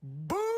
Boom!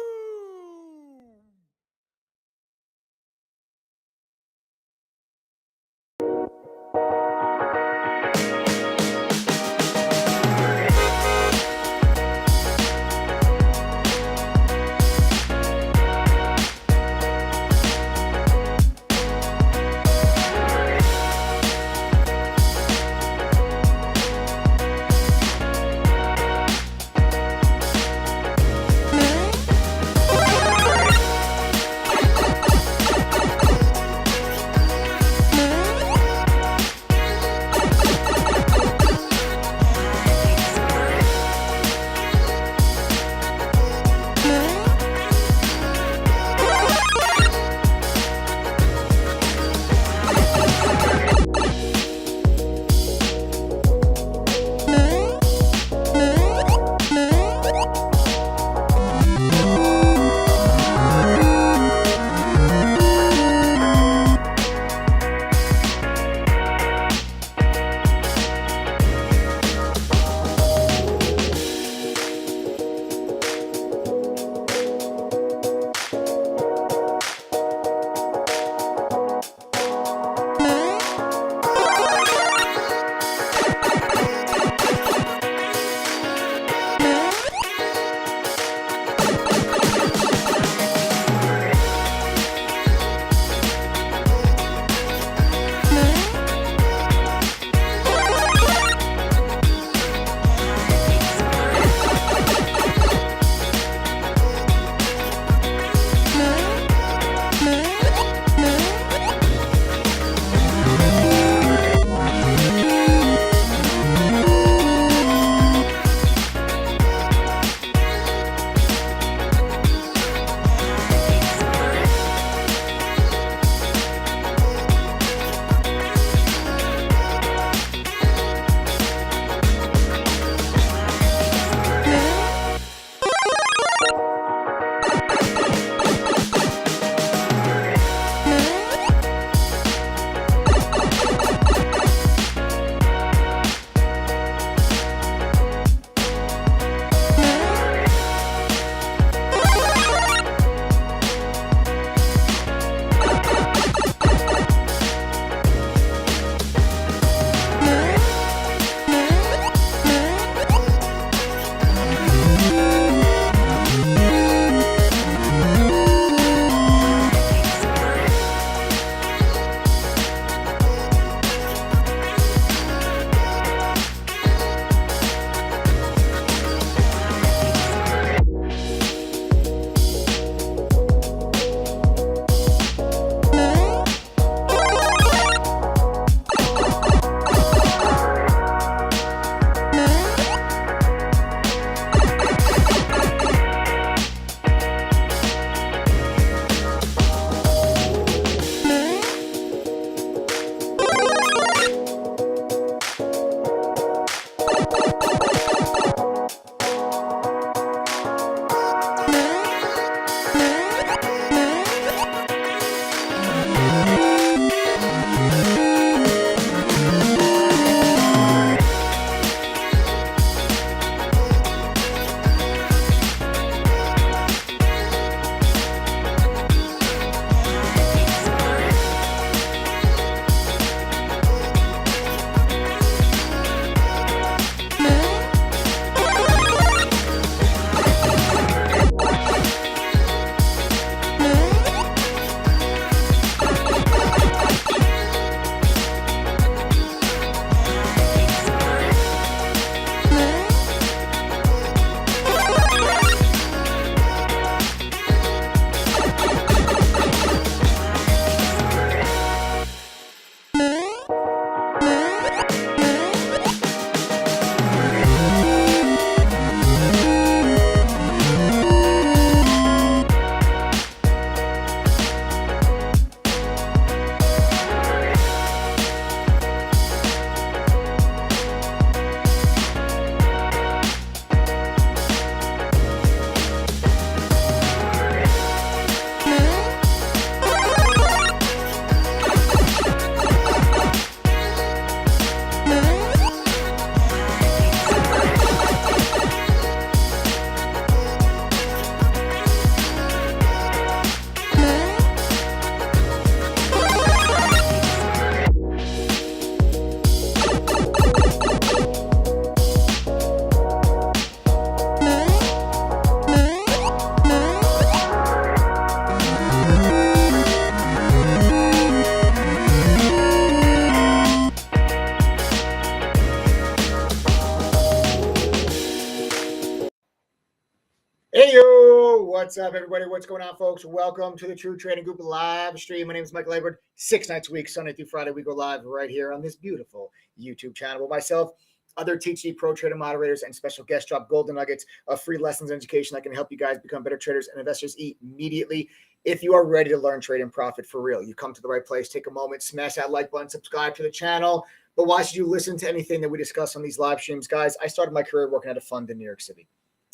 Hey yo, what's up, everybody? What's going on, folks? Welcome to the True Trading Group live stream. My name is Michael Edward. 6 nights a week, Sunday through Friday, we go live right here on this beautiful YouTube channel with myself, other TG Pro Trader moderators, and special guest drop golden nuggets of free lessons and education that can help you guys become better traders and investors immediately. If you are ready to learn, trade, and profit for real, you come to the right place. Take a moment, smash that like button, subscribe to the channel. But why should you listen to anything that we discuss on these live streams? Guys, I started my career working at a fund in New York City.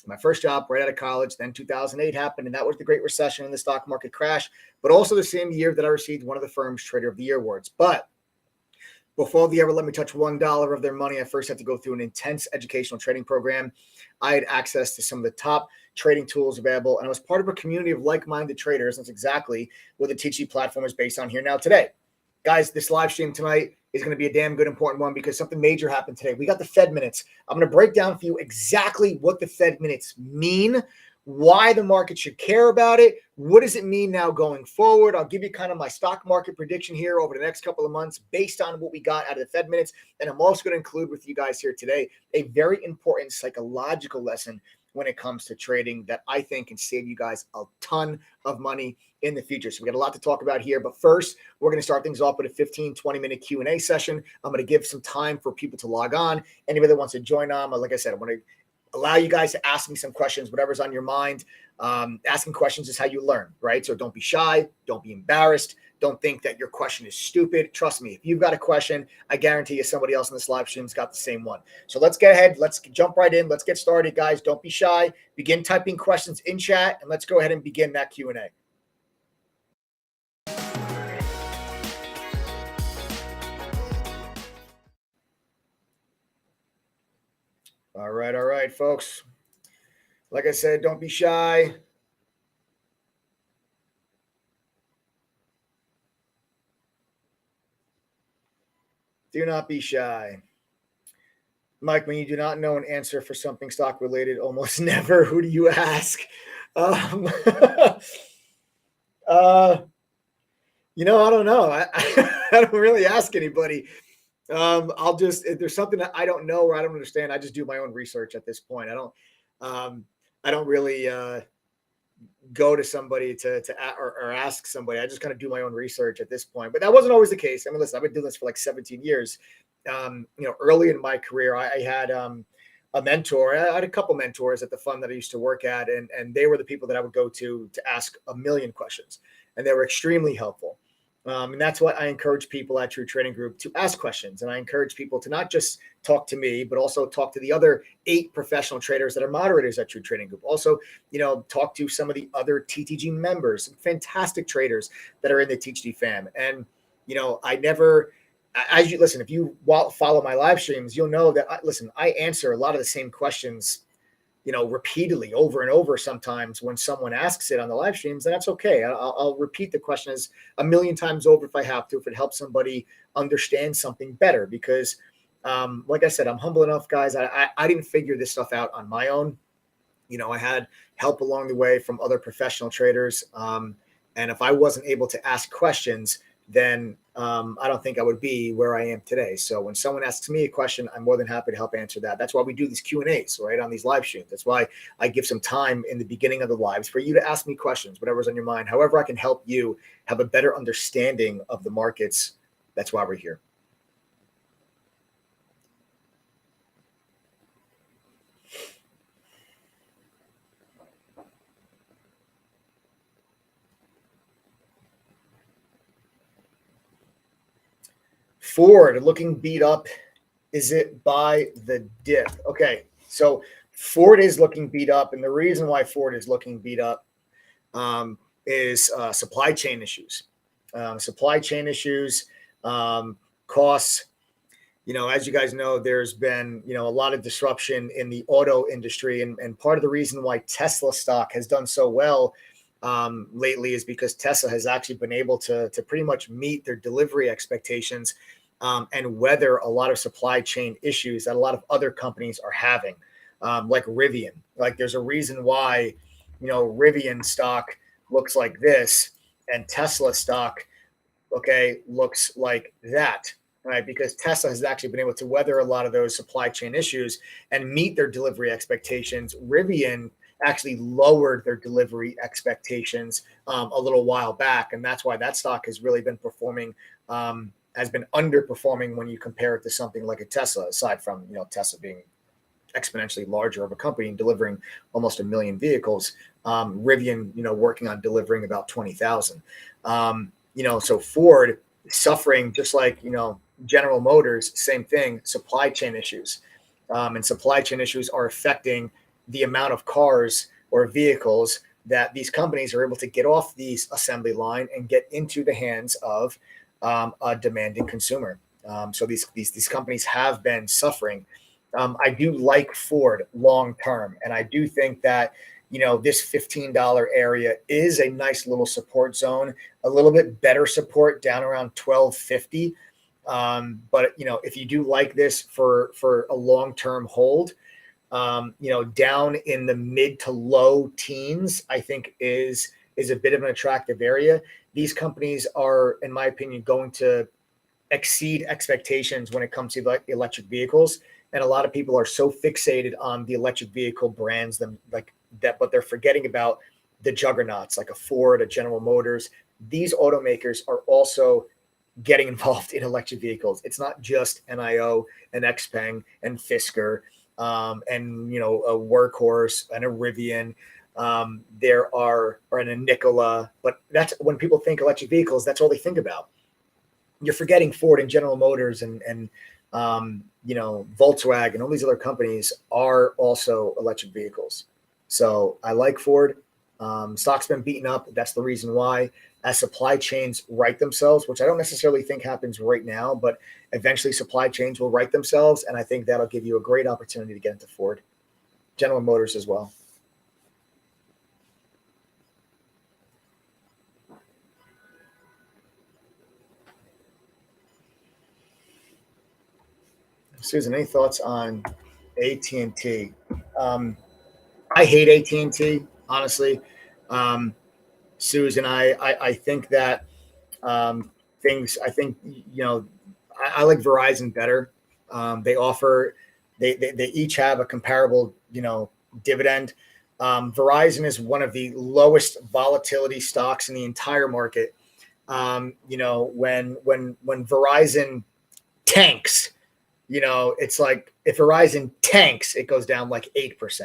My first job right out of college, then 2008 happened, and that was the Great Recession and the stock market crash, but also the same year that I received one of the firm's Trader of the Year awards. But before they ever let me touch $1 of their money, I first had to go through an intense educational trading program. I had access to some of the top trading tools available, and I was part of a community of like-minded traders. That's exactly what the TG platform is based on here now today. Guys, this live stream tonight is going to be a damn good important one because something major happened today. We got the Fed minutes. I'm going to break down for you exactly what the Fed minutes mean, why the market should care about it, what does it mean now going forward. I'll give you kind of my stock market prediction here over the next couple of months based on what we got out of the Fed minutes. And I'm also going to include with you guys here today a very important psychological lesson when it comes to trading that I think can save you guys a ton of money in the future. So we got a lot to talk about here, but first we're going to start things off with a 15-20 minute Q&A session. I'm going to give some time for people to log on. Anybody that wants to join on, like I said, I want to allow you guys to ask me some questions, whatever's on your mind. Asking questions is how you learn, right? So don't be shy. Don't be embarrassed. Don't think that your question is stupid. Trust me, if you've got a question, I guarantee you somebody else in this live stream's got the same one. So let's get ahead. Let's jump right in. Let's get started, guys. Don't be shy. Begin typing questions in chat, and let's go ahead and begin that Q&A. All right, folks. Like I said, don't be shy. Do not be shy. Mike, when you do not know an answer for something stock related, almost never, who do you ask? I don't know. I don't really ask anybody. I'll just, if there's something that I don't know or I don't understand, I just do my own research at this point. I don't really go to somebody or ask somebody. I just kind of do my own research at this point. But that wasn't always the case. I mean, listen, I've been doing this for like 17 years. Early in my career, I had a mentor. I had a couple mentors at the fund that I used to work at, and they were the people that I would go to ask a million questions, and they were extremely helpful. And that's why I encourage people at True Trading Group to ask questions. And I encourage people to not just talk to me, but also talk to the other 8 professional traders that are moderators at True Trading Group. Also, talk to some of the other TTG members, some fantastic traders that are in the TTG fam. And, if you follow my live streams, you'll know that, I answer a lot of the same questions repeatedly over and over sometimes when someone asks it on the live streams, and that's okay. I'll repeat the questions a million times over if I have to, if it helps somebody understand something better. Because like I said, I'm humble enough, guys. I didn't figure this stuff out on my own. I had help along the way from other professional traders. And if I wasn't able to ask questions, then I don't think I would be where I am today. So when someone asks me a question, I'm more than happy to help answer that. That's why we do these Q&As, right, on these live streams. That's why I give some time in the beginning of the lives for you to ask me questions, whatever's on your mind. However I can help you have a better understanding of the markets, that's why we're here. Ford looking beat up. Is it by the dip? Okay, so Ford is looking beat up, and the reason why Ford is looking beat up is supply chain issues. Costs. As you guys know, there's been a lot of disruption in the auto industry, and part of the reason why Tesla stock has done so well lately is because Tesla has actually been able to pretty much meet their delivery expectations and weather a lot of supply chain issues that a lot of other companies are having, like Rivian. Like there's a reason why, Rivian stock looks like this and Tesla stock, looks like that, right? Because Tesla has actually been able to weather a lot of those supply chain issues and meet their delivery expectations. Rivian actually lowered their delivery expectations a little while back, and that's why that stock has really been performing, has been underperforming when you compare it to something like a Tesla. Aside from Tesla being exponentially larger of a company and delivering almost 1 million vehicles, Rivian working on delivering about 20,000. So Ford suffering just like General Motors, same thing, supply chain issues. And supply chain issues are affecting the amount of cars or vehicles that these companies are able to get off these assembly line and get into the hands of a demanding consumer. So these companies have been suffering. I do like Ford long term, and I do think that this $15 area is a nice little support zone, a little bit better support down around 12.50. But if you do like this for a long-term hold, down in the mid to low teens, I think is a bit of an attractive area. These companies are, in my opinion, going to exceed expectations when it comes to electric vehicles. And a lot of people are so fixated on the electric vehicle brands but they're forgetting about the juggernauts like a Ford, a General Motors. These automakers are also getting involved in electric vehicles. It's not just NIO and XPeng and Fisker and a Workhorse and a Rivian. And a Nikola. But that's when people think electric vehicles, that's all they think about. You're forgetting Ford and General Motors and Volkswagen, all these other companies are also electric vehicles. So I like Ford. Stock's been beaten up. That's the reason why. As supply chains right themselves, which I don't necessarily think happens right now, but eventually supply chains will right themselves. And I think that'll give you a great opportunity to get into Ford. General Motors as well. Susan, any thoughts on AT&T? I hate AT&T, honestly. Susan, I think that I think, I like Verizon better. They each have a comparable, dividend. Verizon is one of the lowest volatility stocks in the entire market. When Verizon tanks, it's like if Verizon tanks, it goes down like 8%.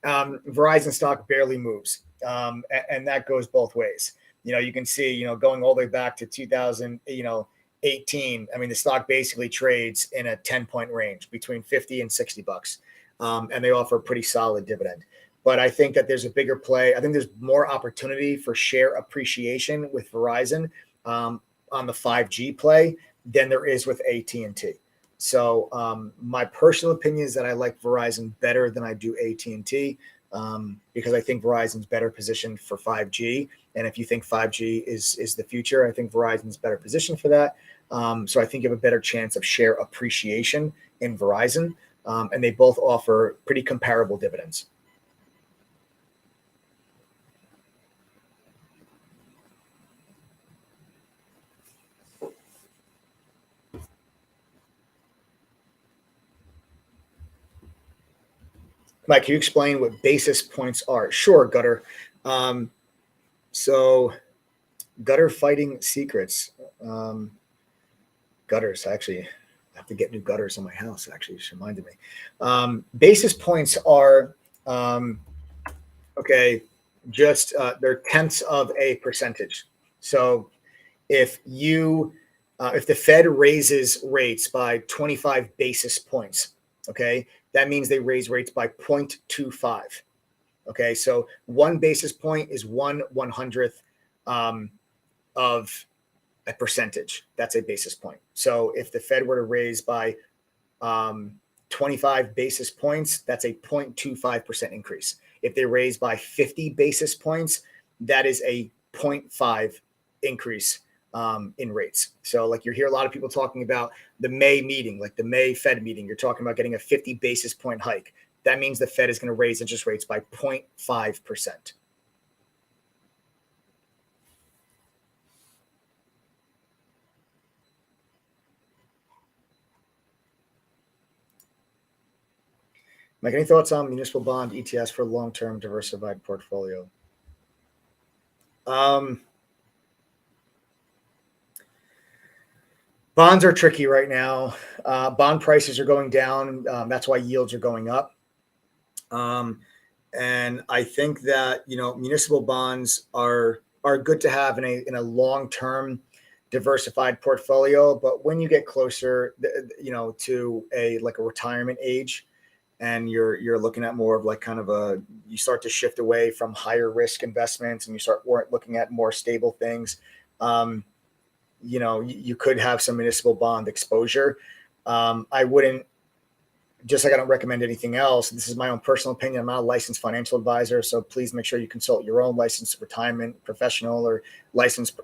Verizon stock barely moves, and that goes both ways. You can see, going all the way back to 2018. I mean, the stock basically trades in a 10-point range between 50 and $60, and they offer a pretty solid dividend. But I think that there's a bigger play. I think there's more opportunity for share appreciation with Verizon on the 5G play than there is with AT&T. So my personal opinion is that I like Verizon better than I do AT&T because I think Verizon's better positioned for 5G. And if you think 5G is the future, I think Verizon's better positioned for that. So I think you have a better chance of share appreciation in Verizon. And they both offer pretty comparable dividends. Mike, can you explain what basis points are? Sure, Gutter. So gutter fighting secrets. Gutters, actually, I have to get new gutters in my house, actually, just reminded me. Basis points are, they're tenths of a percentage. So if the Fed raises rates by 25 basis points, okay, that means they raise rates by 0.25. Okay, so 1 basis point is 1/100th of a percentage. That's a basis point. So if the Fed were to raise by 25 basis points, that's a 0.25% increase. If they raise by 50 basis points, that is a 0.5 increase in rates. So like you hear a lot of people talking about the May meeting, like the May Fed meeting, you're talking about getting a 50 basis point hike. That means the Fed is going to raise interest rates by 0.5%. Mike, any thoughts on municipal bond ETFs for long-term diversified portfolio? Um, Bonds are tricky right now. Bond prices are going down. That's why yields are going up. Um, and I think that municipal bonds are good to have in a long term diversified portfolio. But when you get closer, to a like a retirement age, and you're looking at more of like kind of you start to shift away from higher risk investments and you start looking at more stable things. Um, you could have some municipal bond exposure. I wouldn't, just like I don't recommend anything else. This is my own personal opinion. I'm not a licensed financial advisor, so please make sure you consult your own licensed retirement professional or licensed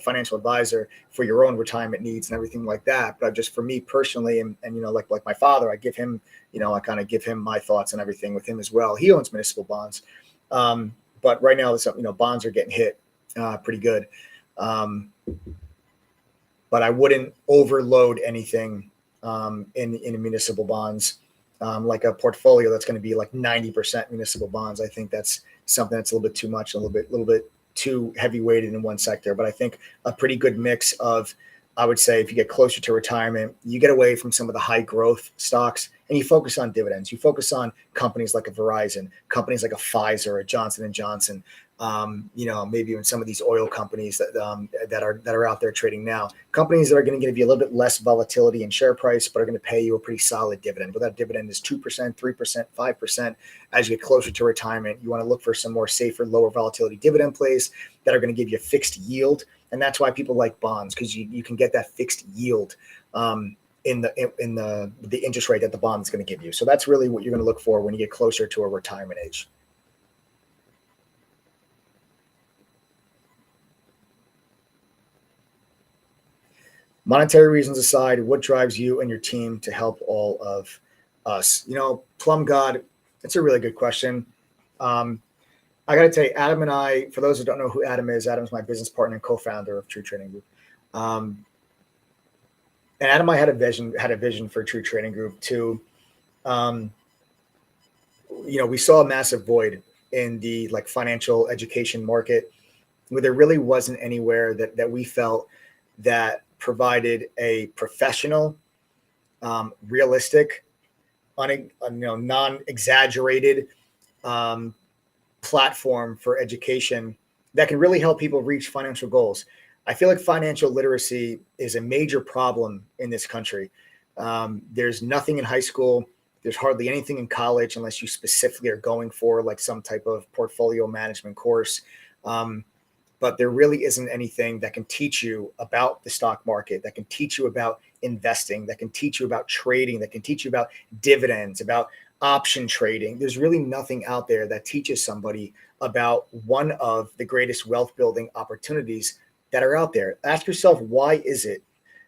financial advisor for your own retirement needs and everything like that. But just for me personally, and like my father, I give him, I kind of give him my thoughts and everything with him as well. He owns municipal bonds, but right now, bonds are getting hit pretty good. Um, but I wouldn't overload anything in municipal bonds, like a portfolio that's going to be like 90% municipal bonds. I think that's something that's a little bit too much, a little bit too heavy weighted in one sector. But I think a pretty good mix of, I would say, if you get closer to retirement, you get away from some of the high growth stocks and you focus on dividends. You focus on companies like a Verizon, companies like a Pfizer, a Johnson and Johnson. Maybe even some of these oil companies that are out there trading now. Companies that are going to give you a little bit less volatility in share price, but are going to pay you a pretty solid dividend. But that dividend is 2%, 3%, 5%. As you get closer to retirement, you want to look for some more safer, lower volatility dividend plays that are going to give you a fixed yield. And that's why people like bonds, because you can get that fixed yield in the interest rate that the bond is going to give you. So that's really what you're going to look for when you get closer to a retirement age. Monetary reasons aside, what drives you and your team to help all of us? Plum God, it's a really good question. Um, I got to tell you, Adam and I, for those who don't know who Adam is, Adam's my business partner and co-founder of True Trading Group. And Adam and I had a vision for True Trading Group to, um, we saw a massive void in the like financial education market where there really wasn't anywhere that we felt that provided a professional, realistic, non-exaggerated um, platform for education that can really help people reach financial goals. I feel like financial literacy is a major problem in this country. There's nothing in high school. There's hardly anything in college unless you specifically are going for like some type of portfolio management course. But there really isn't anything that can teach you about the stock market, that can teach you about investing, that can teach you about trading, that can teach you about dividends, about option trading. There's really nothing out there that teaches somebody about one of the greatest wealth building opportunities that are out there. Ask yourself, why is it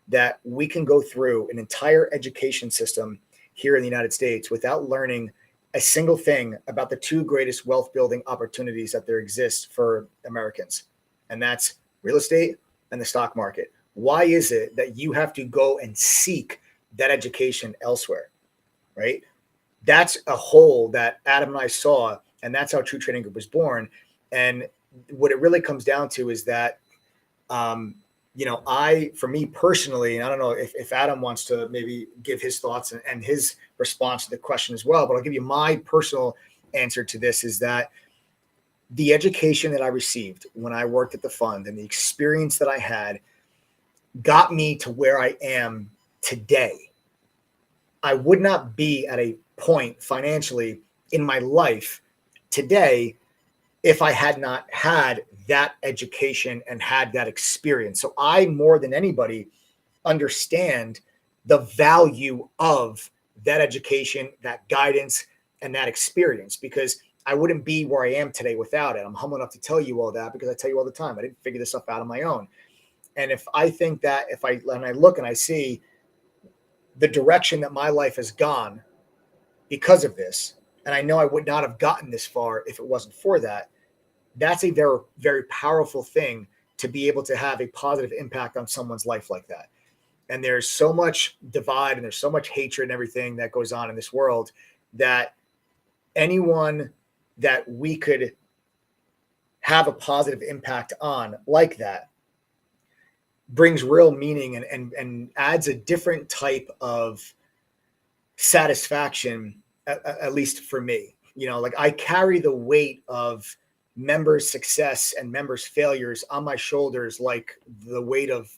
that we can go through an entire education system here in the United States without learning a single thing about the two greatest wealth building opportunities that there exist for Americans? And that's real estate and the stock market. Why is it that you have to go and seek that education elsewhere, right? That's a hole that Adam and I saw, and that's how True Trading Group was born. And what it really comes down to is that, for me personally, and I don't know if Adam wants to maybe give his thoughts and his response to the question as well, but I'll give you my personal answer to this is that the education that I received when I worked at the fund and the experience that I had got me to where I am today. I would not be at a point financially in my life today if I had not had that education and had that experience. So I, more than anybody, understand the value of that education, that guidance, and that experience, because I wouldn't be where I am today without it. I'm humble enough to tell you all that because I tell you all the time, I didn't figure this stuff out on my own. And if I think that and I look and I see the direction that my life has gone because of this, and I know I would not have gotten this far if it wasn't for that, that's a very, very powerful thing to be able to have a positive impact on someone's life like that. And there's so much divide and there's so much hatred and everything that goes on in this world that anyone that we could have a positive impact on like that brings real meaning and adds a different type of satisfaction, at least for me. Like I carry the weight of members' success and members' failures on my shoulders, like the weight of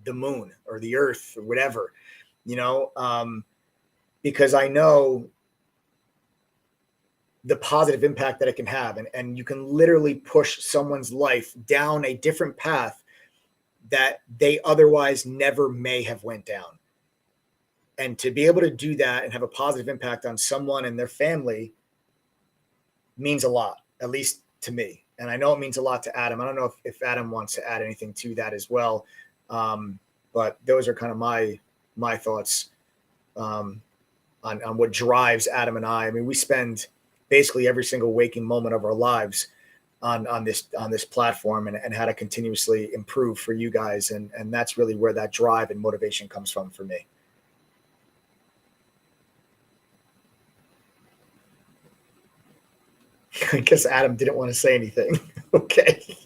the moon or the earth or whatever, because I know the positive impact that it can have. And you can literally push someone's life down a different path that they otherwise never may have went down. And to be able to do that and have a positive impact on someone and their family means a lot, at least to me. And I know it means a lot to Adam. I don't know if Adam wants to add anything to that as well. But those are kind of my thoughts on what drives Adam and I. I mean, we spend basically every single waking moment of our lives on this platform and how to continuously improve for you guys. And that's really where that drive and motivation comes from for me. I guess Adam didn't want to say anything. Okay.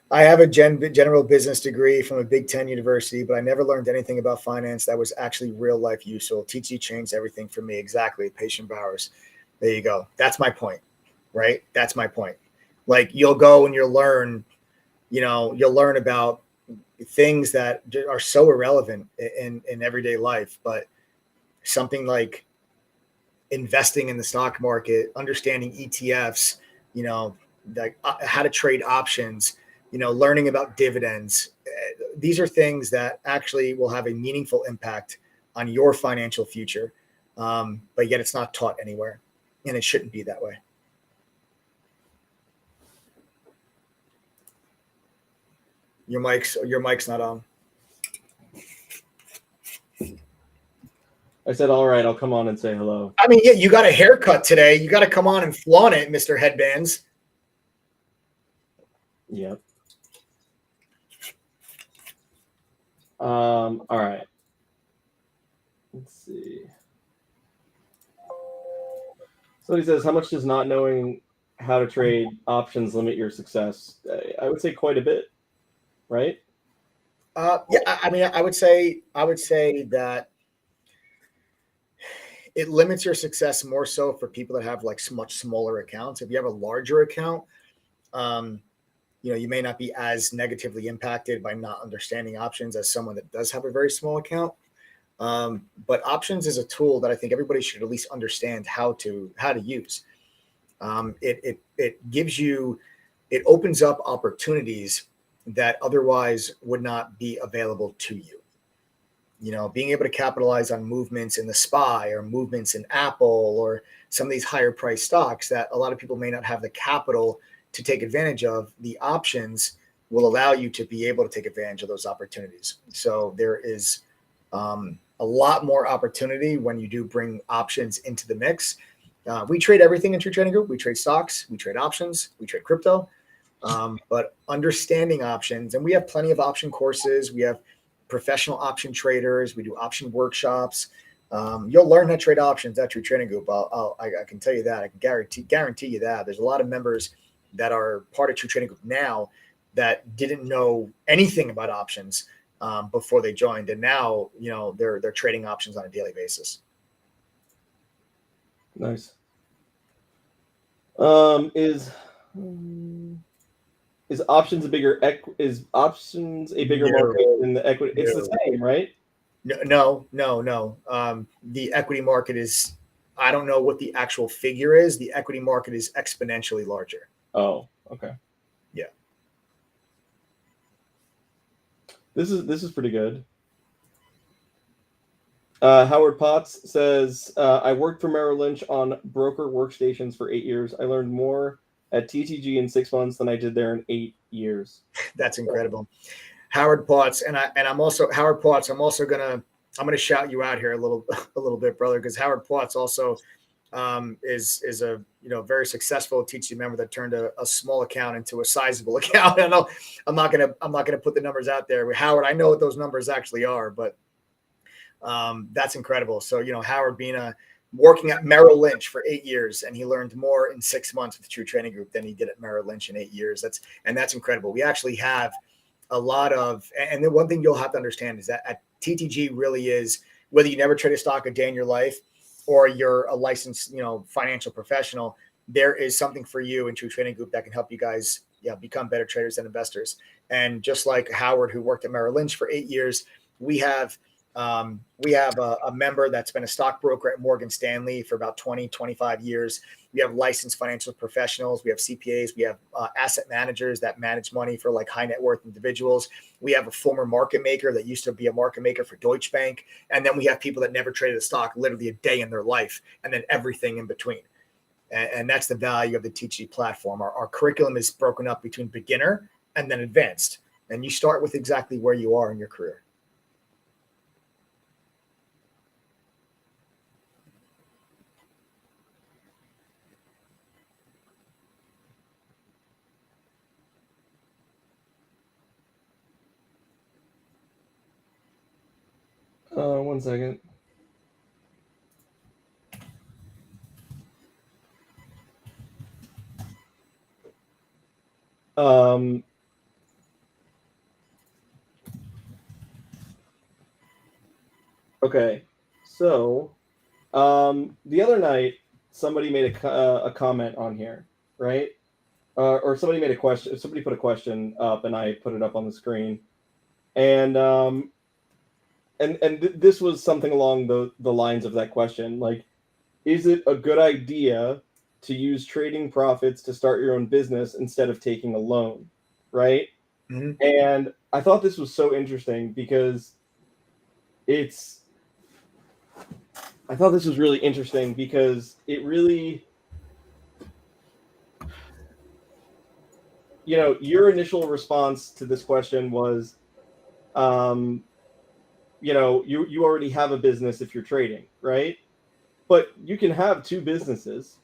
I have a general business degree from a Big Ten university, but I never learned anything about finance that was actually real life useful. TT changed everything for me. Exactly. Patient Bowers. There you go. That's my point, right? That's my point. Like you'll go and you'll learn about things that are so irrelevant in everyday life, but something like investing in the stock market, understanding ETFs, like how to trade options, learning about dividends. These are things that actually will have a meaningful impact on your financial future. But yet it's not taught anywhere, and it shouldn't be that way. Your mic's not on. I said, all right, I'll come on and say hello. I mean, yeah, you got a haircut today. You got to come on and flaunt it, Mr. Headbands. Yep. All right. Let's see. So he says, how much does not knowing how to trade options limit your success? I would say quite a bit, right? Yeah, I mean, I would say that it limits your success more so for people that have like much smaller accounts. If you have a larger account, you may not be as negatively impacted by not understanding options as someone that does have a very small account. But options is a tool that I think everybody should at least understand how to use. It opens up opportunities that otherwise would not be available to you. Being able to capitalize on movements in the SPY or movements in Apple or some of these higher price stocks that a lot of people may not have the capital to take advantage of. The options will allow you to be able to take advantage of those opportunities. So there is a lot more opportunity when you do bring options into the mix. We trade everything in True Trading Group. We trade stocks, we trade options, we trade crypto. But understanding options, and we have plenty of option courses. We have professional option traders. We do option workshops. You'll learn how to trade options at True Trading Group. I can tell you that. I can guarantee you that. There's a lot of members that are part of True Trading Group now that didn't know anything about options before they joined, and now they're trading options on a daily basis. Nice. Is options a bigger market than the equity? It's the same, right? No. The equity market is, I don't know what the actual figure is. The equity market is exponentially larger. Oh, okay. Yeah. This is pretty good. Howard Potts says, I worked for Merrill Lynch on broker workstations for 8 years. I learned more at TTG in 6 months than I did there in 8 years. That's incredible. Howard Potts, I'm also gonna shout you out here a little bit, brother, because Howard Potts also is a very successful TTG member that turned a small account into a sizable account. I know I'm not gonna put the numbers out there. Howard, I know what those numbers actually are, but that's incredible. So Howard being a working at Merrill Lynch for 8 years, and he learned more in 6 months with the True Trading Group than he did at Merrill Lynch in 8 years. That's incredible. We actually have a lot of, and the one thing you'll have to understand is that at TTG really is, whether you never trade a stock a day in your life or you're a licensed, financial professional, there is something for you in True Trading Group that can help you guys become better traders and investors. And just like Howard, who worked at Merrill Lynch for 8 years, we have a member that's been a stockbroker at Morgan Stanley for about 20, 25 years. We have licensed financial professionals. We have CPAs. We have asset managers that manage money for like high net worth individuals. We have a former market maker that used to be a market maker for Deutsche Bank. And then we have people that never traded a stock literally a day in their life, and then everything in between. And that's the value of the TTG platform. Our curriculum is broken up between beginner and then advanced. And you start with exactly where you are in your career. One second. Okay, so the other night somebody made a comment on here, right? Or somebody made a question. Somebody put a question up, and I put it up on the screen, and this was something along the lines of that question, like, is it a good idea to use trading profits to start your own business instead of taking a loan, right? Mm-hmm. And I thought this was so interesting because I thought this was really interesting because it really, your initial response to this question was, you already have a business if you're trading, right? But you can have two businesses.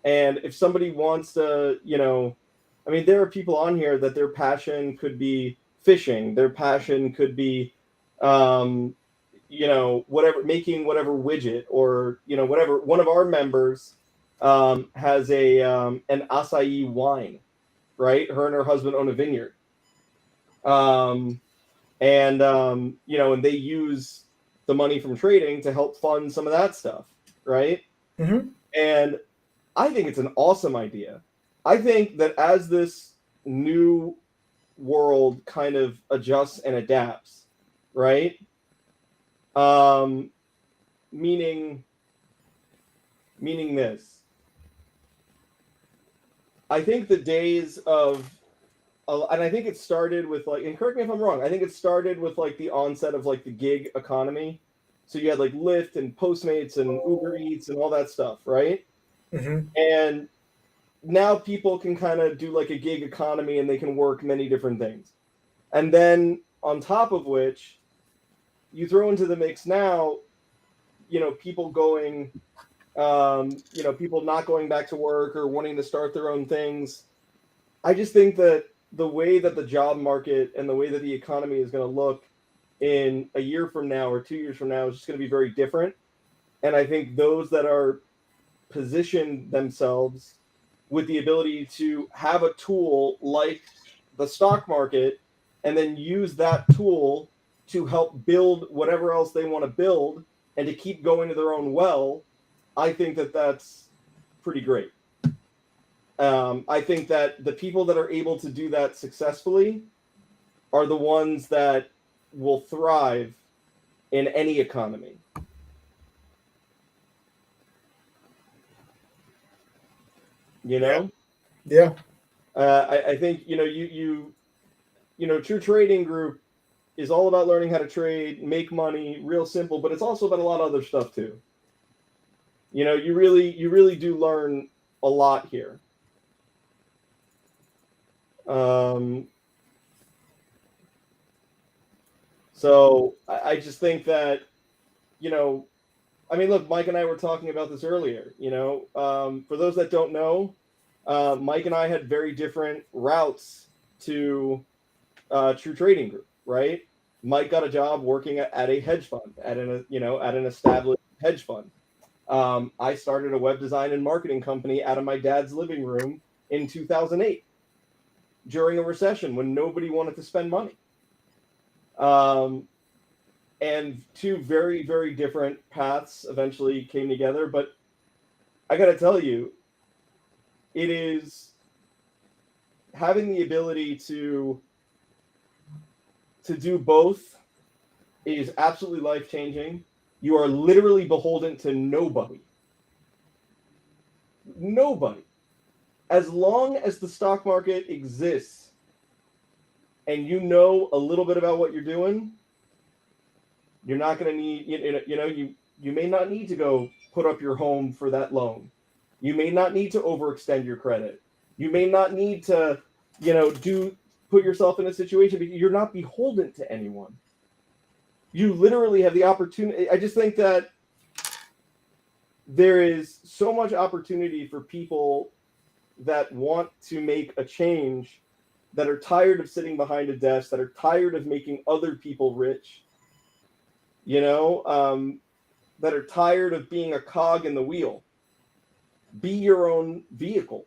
And if somebody wants to, there are people on here that their passion could be fishing. Their passion could be, whatever, making whatever widget or, whatever. One of our members has an acai wine, right? Her and her husband own a vineyard. And they use the money from trading to help fund some of that stuff, right? Mm-hmm. And I think it's an awesome idea. I think that as this new world kind of adjusts and adapts, right? Meaning this. I think the days of, and I think it started with like, and correct me if I'm wrong, I think it started with like the onset of like the gig economy. So you had like Lyft and Postmates and Uber Eats and all that stuff, right? Mm-hmm. And now people can kind of do like a gig economy and they can work many different things. And then on top of which, you throw into the mix now, people going, people not going back to work or wanting to start their own things. I just think that the way that the job market and the way that the economy is going to look in a year from now or 2 years from now is just going to be very different. And I think those that are positioned themselves with the ability to have a tool like the stock market and then use that tool to help build whatever else they want to build and to keep going to their own well, I think that that's pretty great. I think that the people that are able to do that successfully are the ones that will thrive in any economy. Yeah. I think True Trading Group is all about learning how to trade, make money, real simple, but it's also about a lot of other stuff too. You really do learn a lot here. So I just think that, look, Mike and I were talking about this earlier. For those that don't know, Mike and I had very different routes to True Trading Group, right? Mike got a job working at a hedge fund, at an established hedge fund. I started a web design and marketing company out of my dad's living room in 2008 during a recession when nobody wanted to spend money. And two very, very different paths eventually came together. But I got to tell you, it is having the ability to do both is absolutely life-changing. You are literally beholden to nobody. Nobody. As long as the stock market exists and you know a little bit about what you're doing, you're not going to need, you may not need to go put up your home for that loan. You may not need to overextend your credit. You may not need to, put yourself in a situation because you're not beholden to anyone. You literally have the opportunity. I just think that there is so much opportunity for people that want to make a change, that are tired of sitting behind a desk, that are tired of making other people rich, that are tired of being a cog in the wheel. Be your own vehicle.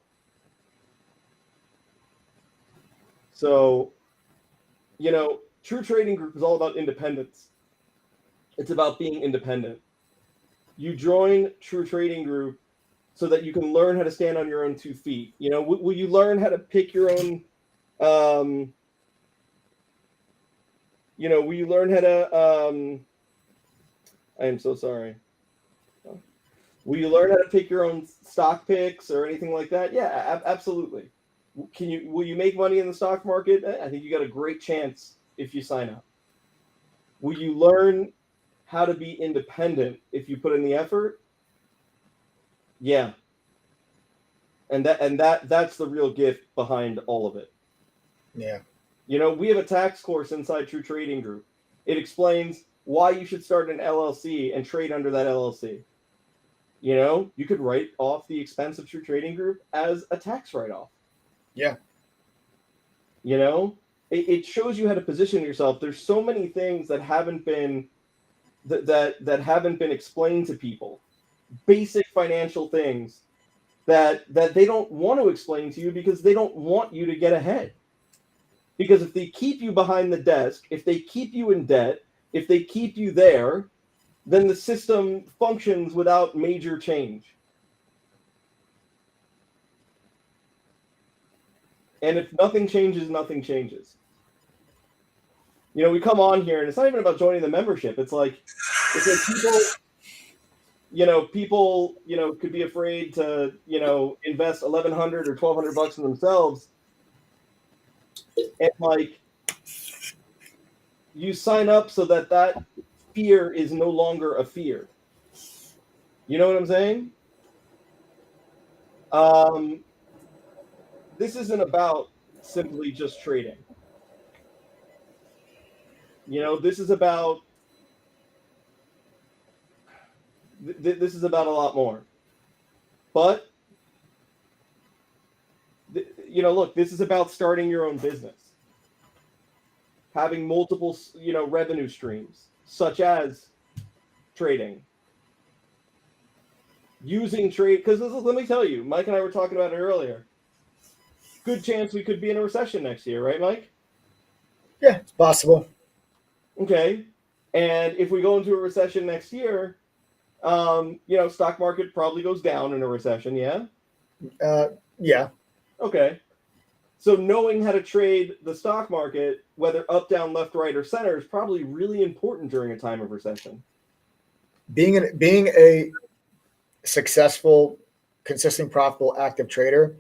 So, True Trading Group is all about independence. It's about being independent. You join True Trading Group so that you can learn how to stand on your own 2 feet. Will you learn how to pick your own, will you learn how to, I am so sorry. Will you learn how to pick your own stock picks or anything like that? Yeah, absolutely. Will you make money in the stock market? I think you got a great chance if you sign up. Will you learn how to be independent if you put in the effort? Yeah. And that's the real gift behind all of it. Yeah. We have a tax course inside True Trading Group. It explains why you should start an LLC and trade under that LLC. You could write off the expense of True Trading Group as a tax write-off. Yeah. It shows you how to position yourself. There's so many things that haven't been that haven't been explained to people. Basic financial things that they don't want to explain to you because they don't want you to get ahead. Because if they keep you behind the desk, if they keep you in debt, if they keep you there, then the system functions without major change. And if nothing changes, nothing changes. We come on here and it's not even about joining the membership. It's like people, could be afraid to, invest $1,100 or $1,200 in themselves. And you sign up so that fear is no longer a fear. You know what I'm saying? This isn't about simply just trading. This is about this is about a lot more. But look, this is about starting your own business, having multiple revenue streams, such as trading, using trade. Because let me tell you, Mike and I were talking about it earlier. Good chance we could be in a recession next year, right, Mike? Yeah, it's possible. Okay. And if we go into a recession next year, stock market probably goes down in a recession, yeah? Yeah. Okay. So knowing how to trade the stock market, whether up, down, left, right, or center, is probably really important during a time of recession. Being a successful, consistent, profitable, active trader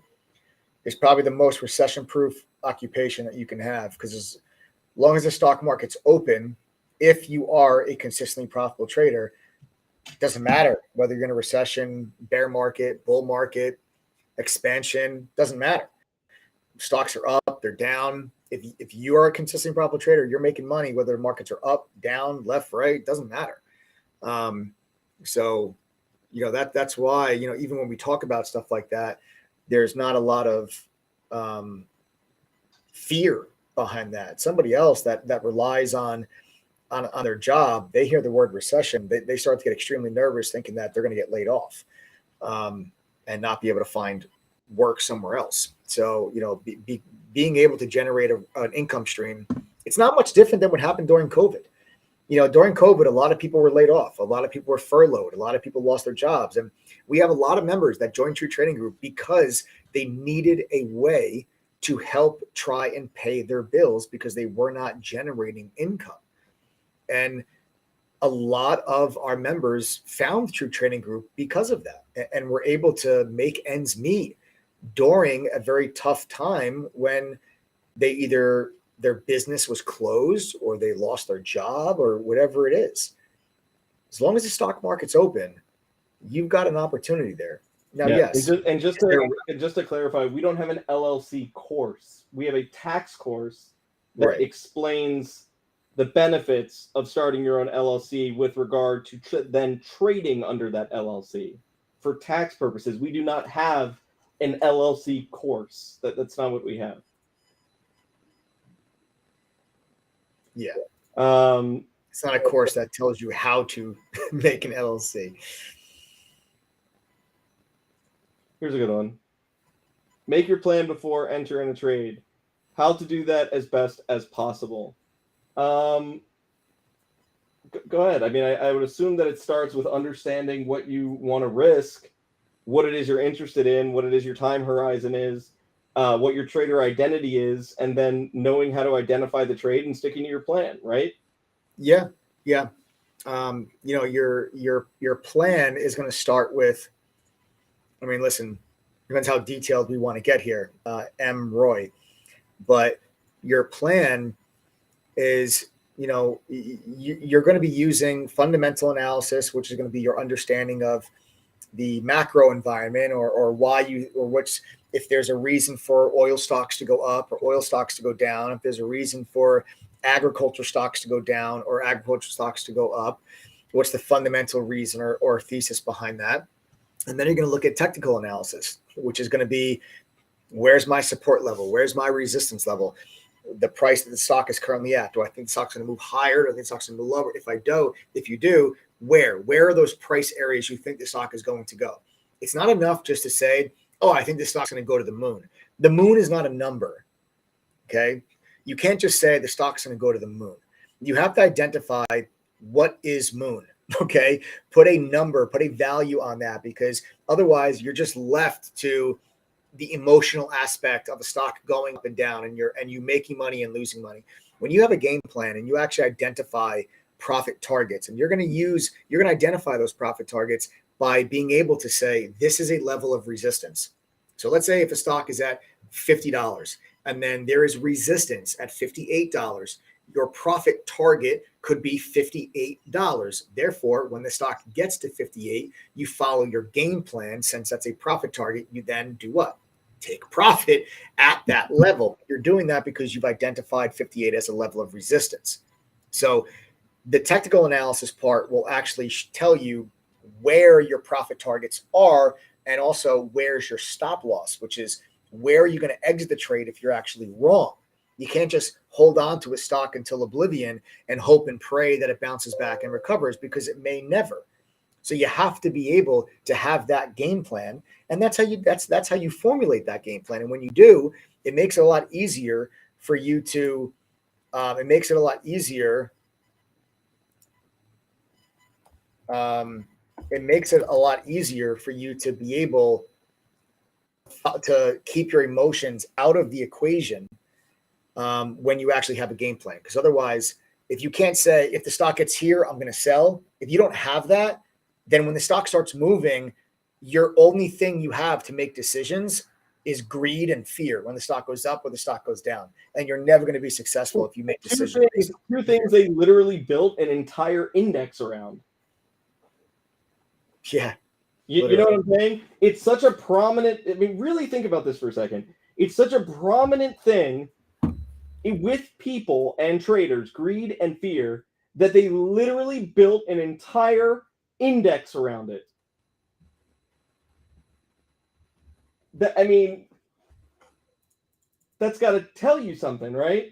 is probably the most recession-proof occupation that you can have, because as long as the stock market's open, if you are a consistently profitable trader, it doesn't matter whether you're in a recession, bear market, bull market, expansion, doesn't matter. Stocks are up, they're down. If you are a consistently profitable trader, you're making money whether markets are up, down, left, right, doesn't matter. So that's why, even when we talk about stuff like that, there's not a lot of fear behind that. Somebody else that relies on on their job, they hear the word recession, they start to get extremely nervous, thinking that they're going to get laid off and not be able to find work somewhere else. So, being able to generate an income stream, it's not much different than what happened during COVID. During COVID, a lot of people were laid off. A lot of people were furloughed. A lot of people lost their jobs. And we have a lot of members that joined True Trading Group because they needed a way to help try and pay their bills because they were not generating income. And a lot of our members found True Trading Group because of that and were able to make ends meet during a very tough time when they either their business was closed or they lost their job or whatever it is. As long as the stock market's open, you've got an opportunity there. Now, yes. And just to clarify, we don't have an LLC course. We have a tax course that explains the benefits of starting your own LLC with regard to then trading under that LLC for tax purposes. We do not have an LLC course. That's not what we have. Yeah. It's not a course that tells you how to make an LLC. Here's a good one. Make your plan before entering a trade. How to do that as best as possible. Go ahead. I mean, I would assume that it starts with understanding what you want to risk, what it is you're interested in, what it is your time horizon is, what your trader identity is, and then knowing how to identify the trade and sticking to your plan, right? Yeah. Your plan is going to start with, I mean, listen, depends how detailed we want to get here, Roy, but your plan is, you're going to be using fundamental analysis, which is going to be your understanding of the macro environment or if there's a reason for oil stocks to go up or oil stocks to go down, if there's a reason for agriculture stocks to go down or agriculture stocks to go up, what's the fundamental reason or thesis behind that? And then you're going to look at technical analysis, which is going to be, where's my support level? Where's my resistance level? The price that the stock is currently at. Do I think the stock's going to move higher? Do I think the stock's going to move lower? If you do, where are those price areas you think the stock is going to go? It's not enough just to say, oh, I think the stock's going to go to the moon. The moon is not a number. Okay. You can't just say the stock's going to go to the moon. You have to identify what is moon. Okay. Put a number, put a value on that, because otherwise you're just left to the emotional aspect of a stock going up and down and you making money and losing money. When you have a game plan and you actually identify profit targets, and you're going to identify those profit targets by being able to say, this is a level of resistance. So let's say if a stock is at $50 and then there is resistance at $58, your profit target could be $58. Therefore, when the stock gets to 58, you follow your game plan. Since that's a profit target, you then do what? Take profit at that level. You're doing that because you've identified 58 as a level of resistance. So the technical analysis part will actually tell you where your profit targets are, and also where's your stop loss, which is where are you going to exit the trade if you're actually wrong. You can't just hold on to a stock until oblivion and hope and pray that it bounces back and recovers, because it may never. So you have to be able to have that game plan, and that's how you formulate that game plan. And when you do, it makes it a lot easier for you to. It makes it a lot easier. It makes it a lot easier for you to be able to keep your emotions out of the equation when you actually have a game plan. Because otherwise, if you can't say, if the stock gets here, I'm going to sell. If you don't have that, then when the stock starts moving, your only thing you have to make decisions is greed and fear when the stock goes up or the stock goes down. And you're never going to be successful if you make decisions. Two things they literally built an entire index around. Yeah. You know what I'm saying? It's such a prominent, I mean, really think about this for a second. It's such a prominent thing with people and traders, greed and fear, that they literally built an entire index around it. I mean, that's got to tell you something, right?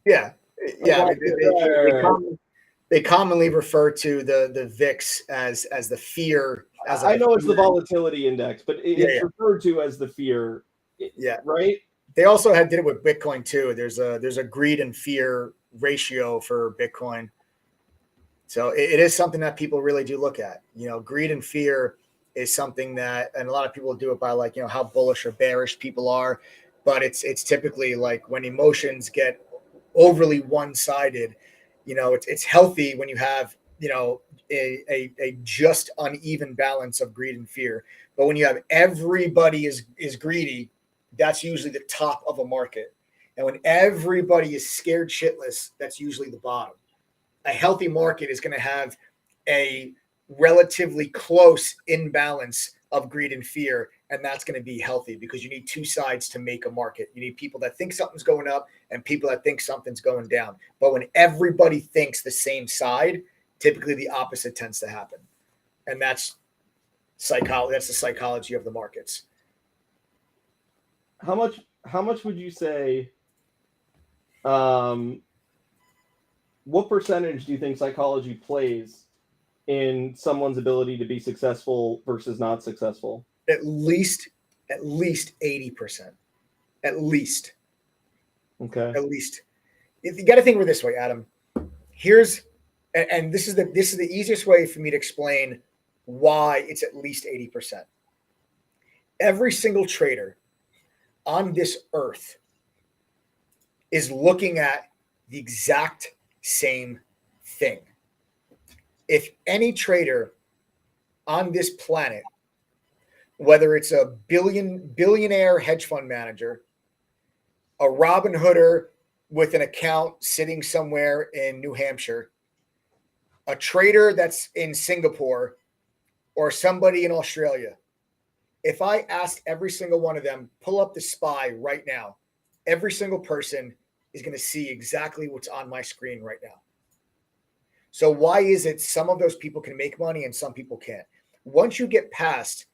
Yeah, yeah. I mean, they commonly refer to the VIX as the fear. As I know it's the volatility index, but it's referred to as the fear. Yeah, right. They also did it with Bitcoin too. There's a greed and fear ratio for Bitcoin. So it is something that people really do look at. Greed and fear is something that, and a lot of people do it by like, how bullish or bearish people are. But it's typically like when emotions get overly one-sided, it's healthy when you have, a just uneven balance of greed and fear. But when you have everybody is greedy, that's usually the top of a market. And when everybody is scared shitless, that's usually the bottom. A healthy market is going to have a relatively close imbalance of greed and fear, and that's going to be healthy because you need two sides to make a market. You need people that think something's going up and people that think something's going down. But when everybody thinks the same side, typically the opposite tends to happen, and that's psychology. That's the psychology of the markets. How much would you say? What percentage do you think psychology plays in someone's ability to be successful versus not successful? At least 80%. At least. Okay. At least. You got to think of it this way, Adam. This is the easiest way for me to explain why it's at least 80%. Every single trader on this earth is looking at the exact same thing. If any trader on this planet, whether it's a billionaire hedge fund manager, a Robin Hooder with an account sitting somewhere in New Hampshire, a trader that's in Singapore, or somebody in Australia, if I asked every single one of them, pull up the SPY right now, every single person is going to see exactly what's on my screen right now. So why is it some of those people can make money and some people can't? Once you get past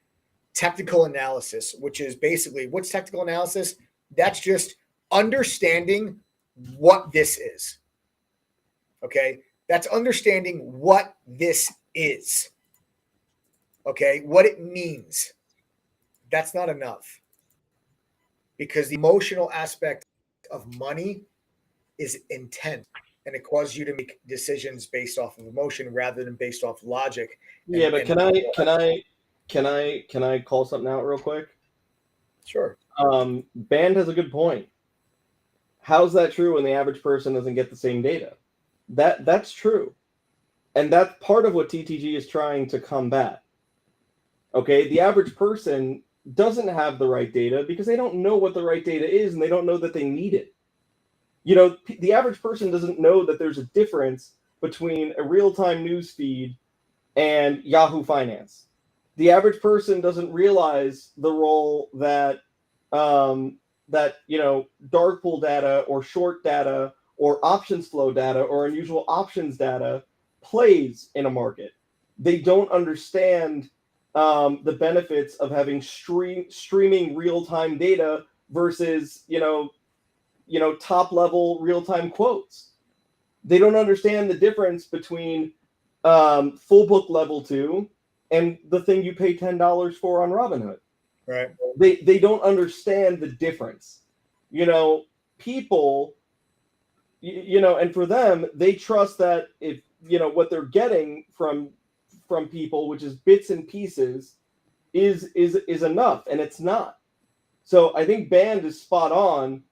technical analysis, which is basically, what's technical analysis? That's just understanding what this is. Okay? That's understanding what this is. Okay? What it means. That's not enough. Because the emotional aspect of money is intense, and it causes you to make decisions based off of emotion rather than based off logic. Yeah, but can I call something out real quick? Sure. Band has a good point. How's that true when the average person doesn't get the same data? That's true. And that's part of what TTG is trying to combat. Okay, the average person doesn't have the right data because they don't know what the right data is and they don't know that they need it. The average person doesn't know that there's a difference between a real-time news feed and Yahoo Finance. The average person doesn't realize the role that dark pool data or short data or options flow data or unusual options data plays in a market. They don't understand the benefits of having streaming real-time data versus top level real-time quotes. They don't understand the difference between full book level 2 and the thing you pay $10 for on Robinhood. Right. They don't understand the difference. People, and for them, they trust that if what they're getting from people, which is bits and pieces, is enough, and it's not. So I think Band is spot on.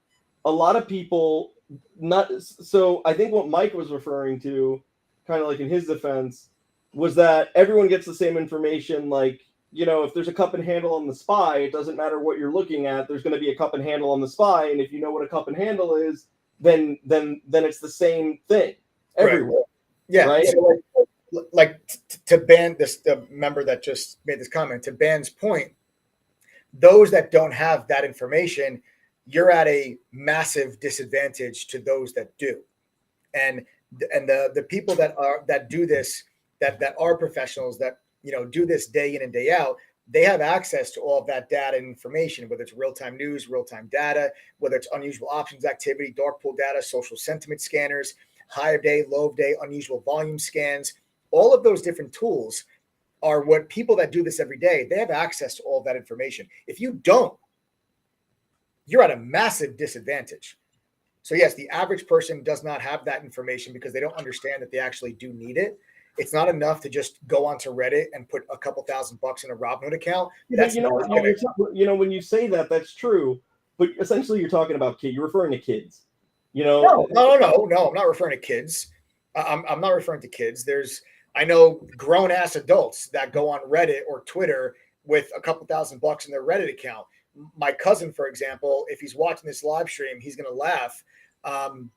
A lot of people not. So I think what Mike was referring to, kind of like in his defense, was that everyone gets the same information. Like, if there's a cup and handle on the SPY, it doesn't matter what you're looking at. There's going to be a cup and handle on the SPY, and if you know what a cup and handle is, then it's the same thing everywhere. Right. Yeah. Right. So to Band, the member that just made this comment, to Band's point, those that don't have that information, you're at a massive disadvantage to those that do. And the people that do this, that are professionals, that do this day in and day out, they have access to all of that data and information, whether it's real-time news, real-time data, whether it's unusual options activity, dark pool data, social sentiment scanners, high of day, low of day, unusual volume scans. All of those different tools are what people that do this every day, they have access to all of that information. If you don't, you're at a massive disadvantage. So yes, the average person does not have that information because they don't understand that they actually do need it. It's not enough to just go onto Reddit and put a couple $1,000 in a Robinhood account. That's when you say that, that's true. But essentially, you're talking about kids. You're referring to kids. No, I'm not referring to kids. I'm not referring to kids. I know grown ass adults that go on Reddit or Twitter with a couple $1,000 in their Reddit account. My cousin, for example, if he's watching this live stream, he's going to laugh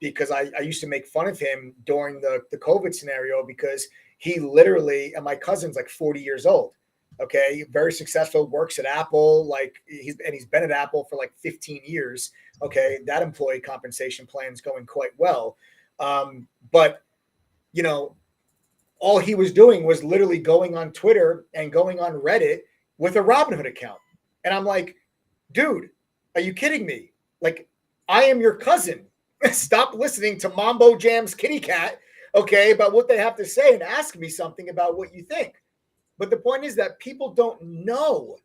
because I used to make fun of him during the COVID scenario because he literally, and my cousin's like 40 years old. Okay. Very successful, works at Apple. He's been at Apple for like 15 years. Okay. That employee compensation plan is going quite well. But all he was doing was literally going on Twitter and going on Reddit with a Robinhood account. And I'm like, dude, are you kidding me? Like, I am your cousin. Stop listening to Mambo Jam's kitty cat, okay, about what they have to say and ask me something about what you think. But the point is that people don't know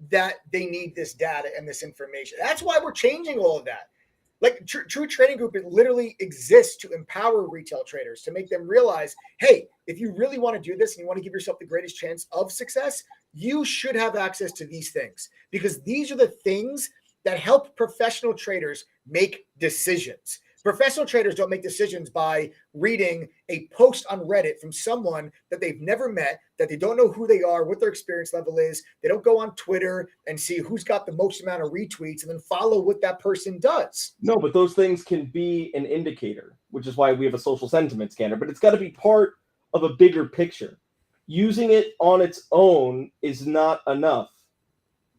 that they need this data and this information. That's why we're changing all of that. Like True Trading Group, it literally exists to empower retail traders, to make them realize, hey, if you really want to do this and you want to give yourself the greatest chance of success, you should have access to these things, because these are the things that help professional traders make decisions. Professional traders don't make decisions by reading a post on Reddit from someone that they've never met, that they don't know who they are, what their experience level is. They don't go on Twitter and see who's got the most amount of retweets and then follow what that person does. No, but those things can be an indicator, which is why we have a social sentiment scanner, but it's got to be part of a bigger picture. Using it on its own is not enough.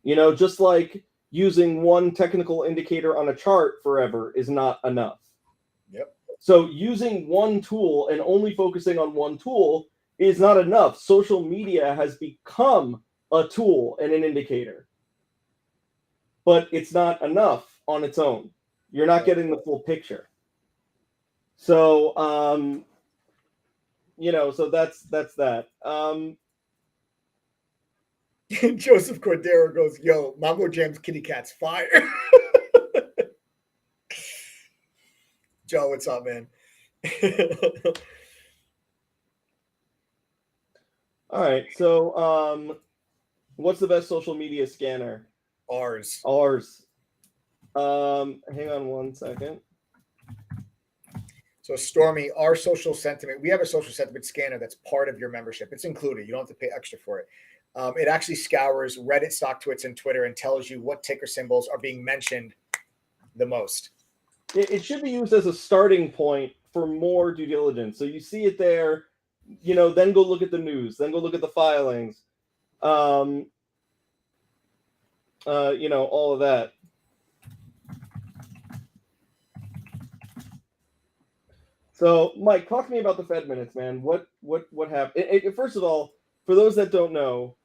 Just like using one technical indicator on a chart forever is not enough. Yep. So using one tool and only focusing on one tool is not enough. Social media has become a tool and an indicator, but it's not enough on its own. You're not getting the full picture. So, so that's that. Joseph Cordero goes, yo, Mambo Jam's kitty cat's fire. Joe, what's up, man? All right. So, what's the best social media scanner? Ours. Hang on one second. So, Stormy, our social sentiment, we have a social sentiment scanner that's part of your membership. It's included. You don't have to pay extra for it. It actually scours Reddit, StockTwits, and Twitter and tells you what ticker symbols are being mentioned the most. It should be used as a starting point for more due diligence. So you see it there, then go look at the news, then go look at the filings, all of that. So, Mike, talk to me about the Fed minutes, man. What happened? First of all, for those that don't know,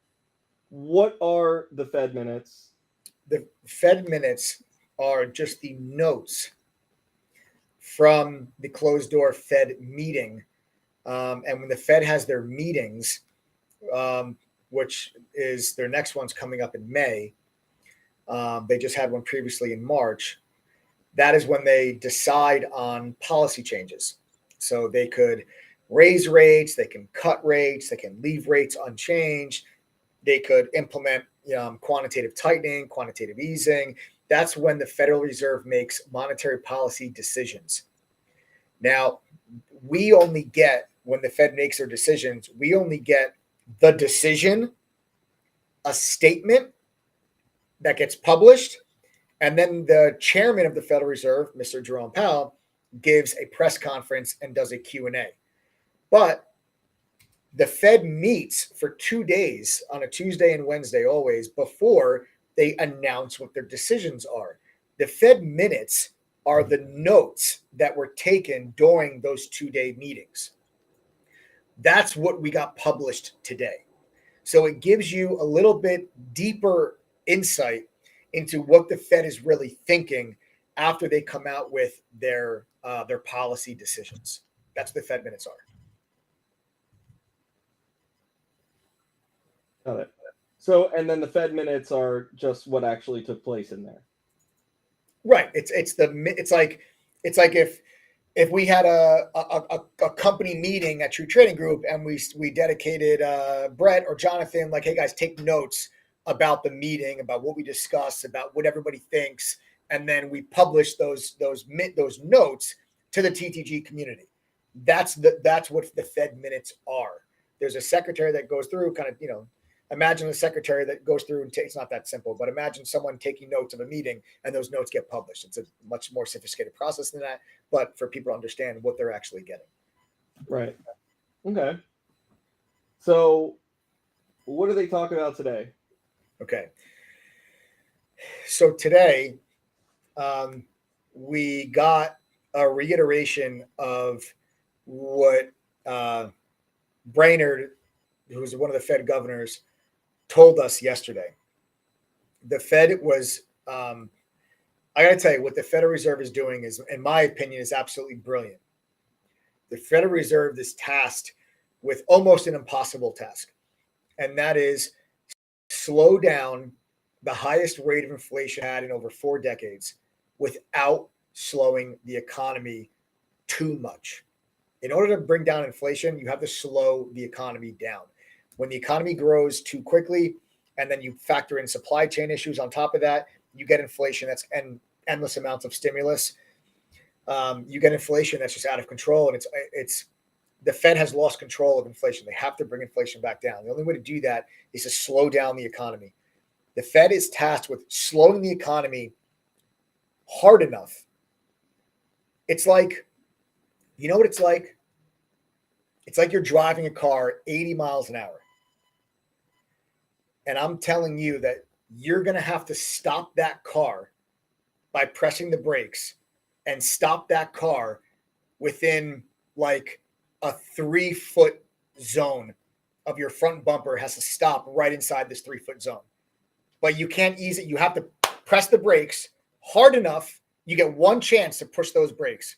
what are the Fed minutes? The Fed minutes are just the notes from the closed door Fed meeting. And when the Fed has their meetings, which is their next one's coming up in May, they just had one previously in March. That is when they decide on policy changes. So they could raise rates, they can cut rates, they can leave rates unchanged. They could implement quantitative tightening, quantitative easing. That's when the Federal Reserve makes monetary policy decisions. Now, we only get, when the Fed makes their decisions, we only get the decision, a statement that gets published, and then the chairman of the Federal Reserve, Mr. Jerome Powell, gives a press conference and does a Q&A. But the Fed meets for 2 days on a Tuesday and Wednesday always before they announce what their decisions are. The Fed minutes are the notes that were taken during those 2-day meetings. That's what we got published today. So it gives you a little bit deeper insight into what the Fed is really thinking after they come out with their policy decisions. That's what the Fed minutes are. Got it. So, and then the Fed minutes are just what actually took place in there. Right. It's like if we had a company meeting at True Trading Group and we dedicated Brett or Jonathan, like, hey guys, take notes about the meeting, about what we discussed, about what everybody thinks, and then we publish those notes to the TTG community. That's what the Fed minutes are. There's a secretary that goes through, kind of, imagine a secretary that goes through and takes, not that simple, but imagine someone taking notes of a meeting and those notes get published. It's a much more sophisticated process than that, but for people to understand what they're actually getting. Right. Okay. So what do they talk about today? Okay. So today, we got a reiteration of what Brainerd, who's one of the Fed governors, told us yesterday. The Fed was, I got to tell you, what the Federal Reserve is doing is, in my opinion, is absolutely brilliant. The Federal Reserve is tasked with almost an impossible task, and that is slow down the highest rate of inflation had in over 4 decades without slowing the economy too much. In order to bring down inflation, you have to slow the economy down. When the economy grows too quickly, and then you factor in supply chain issues on top of that, you get inflation that's endless amounts of stimulus. You get inflation that's just out of control, and it's the Fed has lost control of inflation. They have to bring inflation back down. The only way to do that is to slow down the economy. The Fed is tasked with slowing the economy hard enough. It's like, you know what it's like? It's like you're driving a car 80 miles an hour. And I'm telling you that you're going to have to stop that car by pressing the brakes, and stop that car within like a 3-foot zone of your front bumper. Has to stop right inside this 3-foot zone. But you can't ease it. You have to press the brakes hard enough. You get one chance to push those brakes.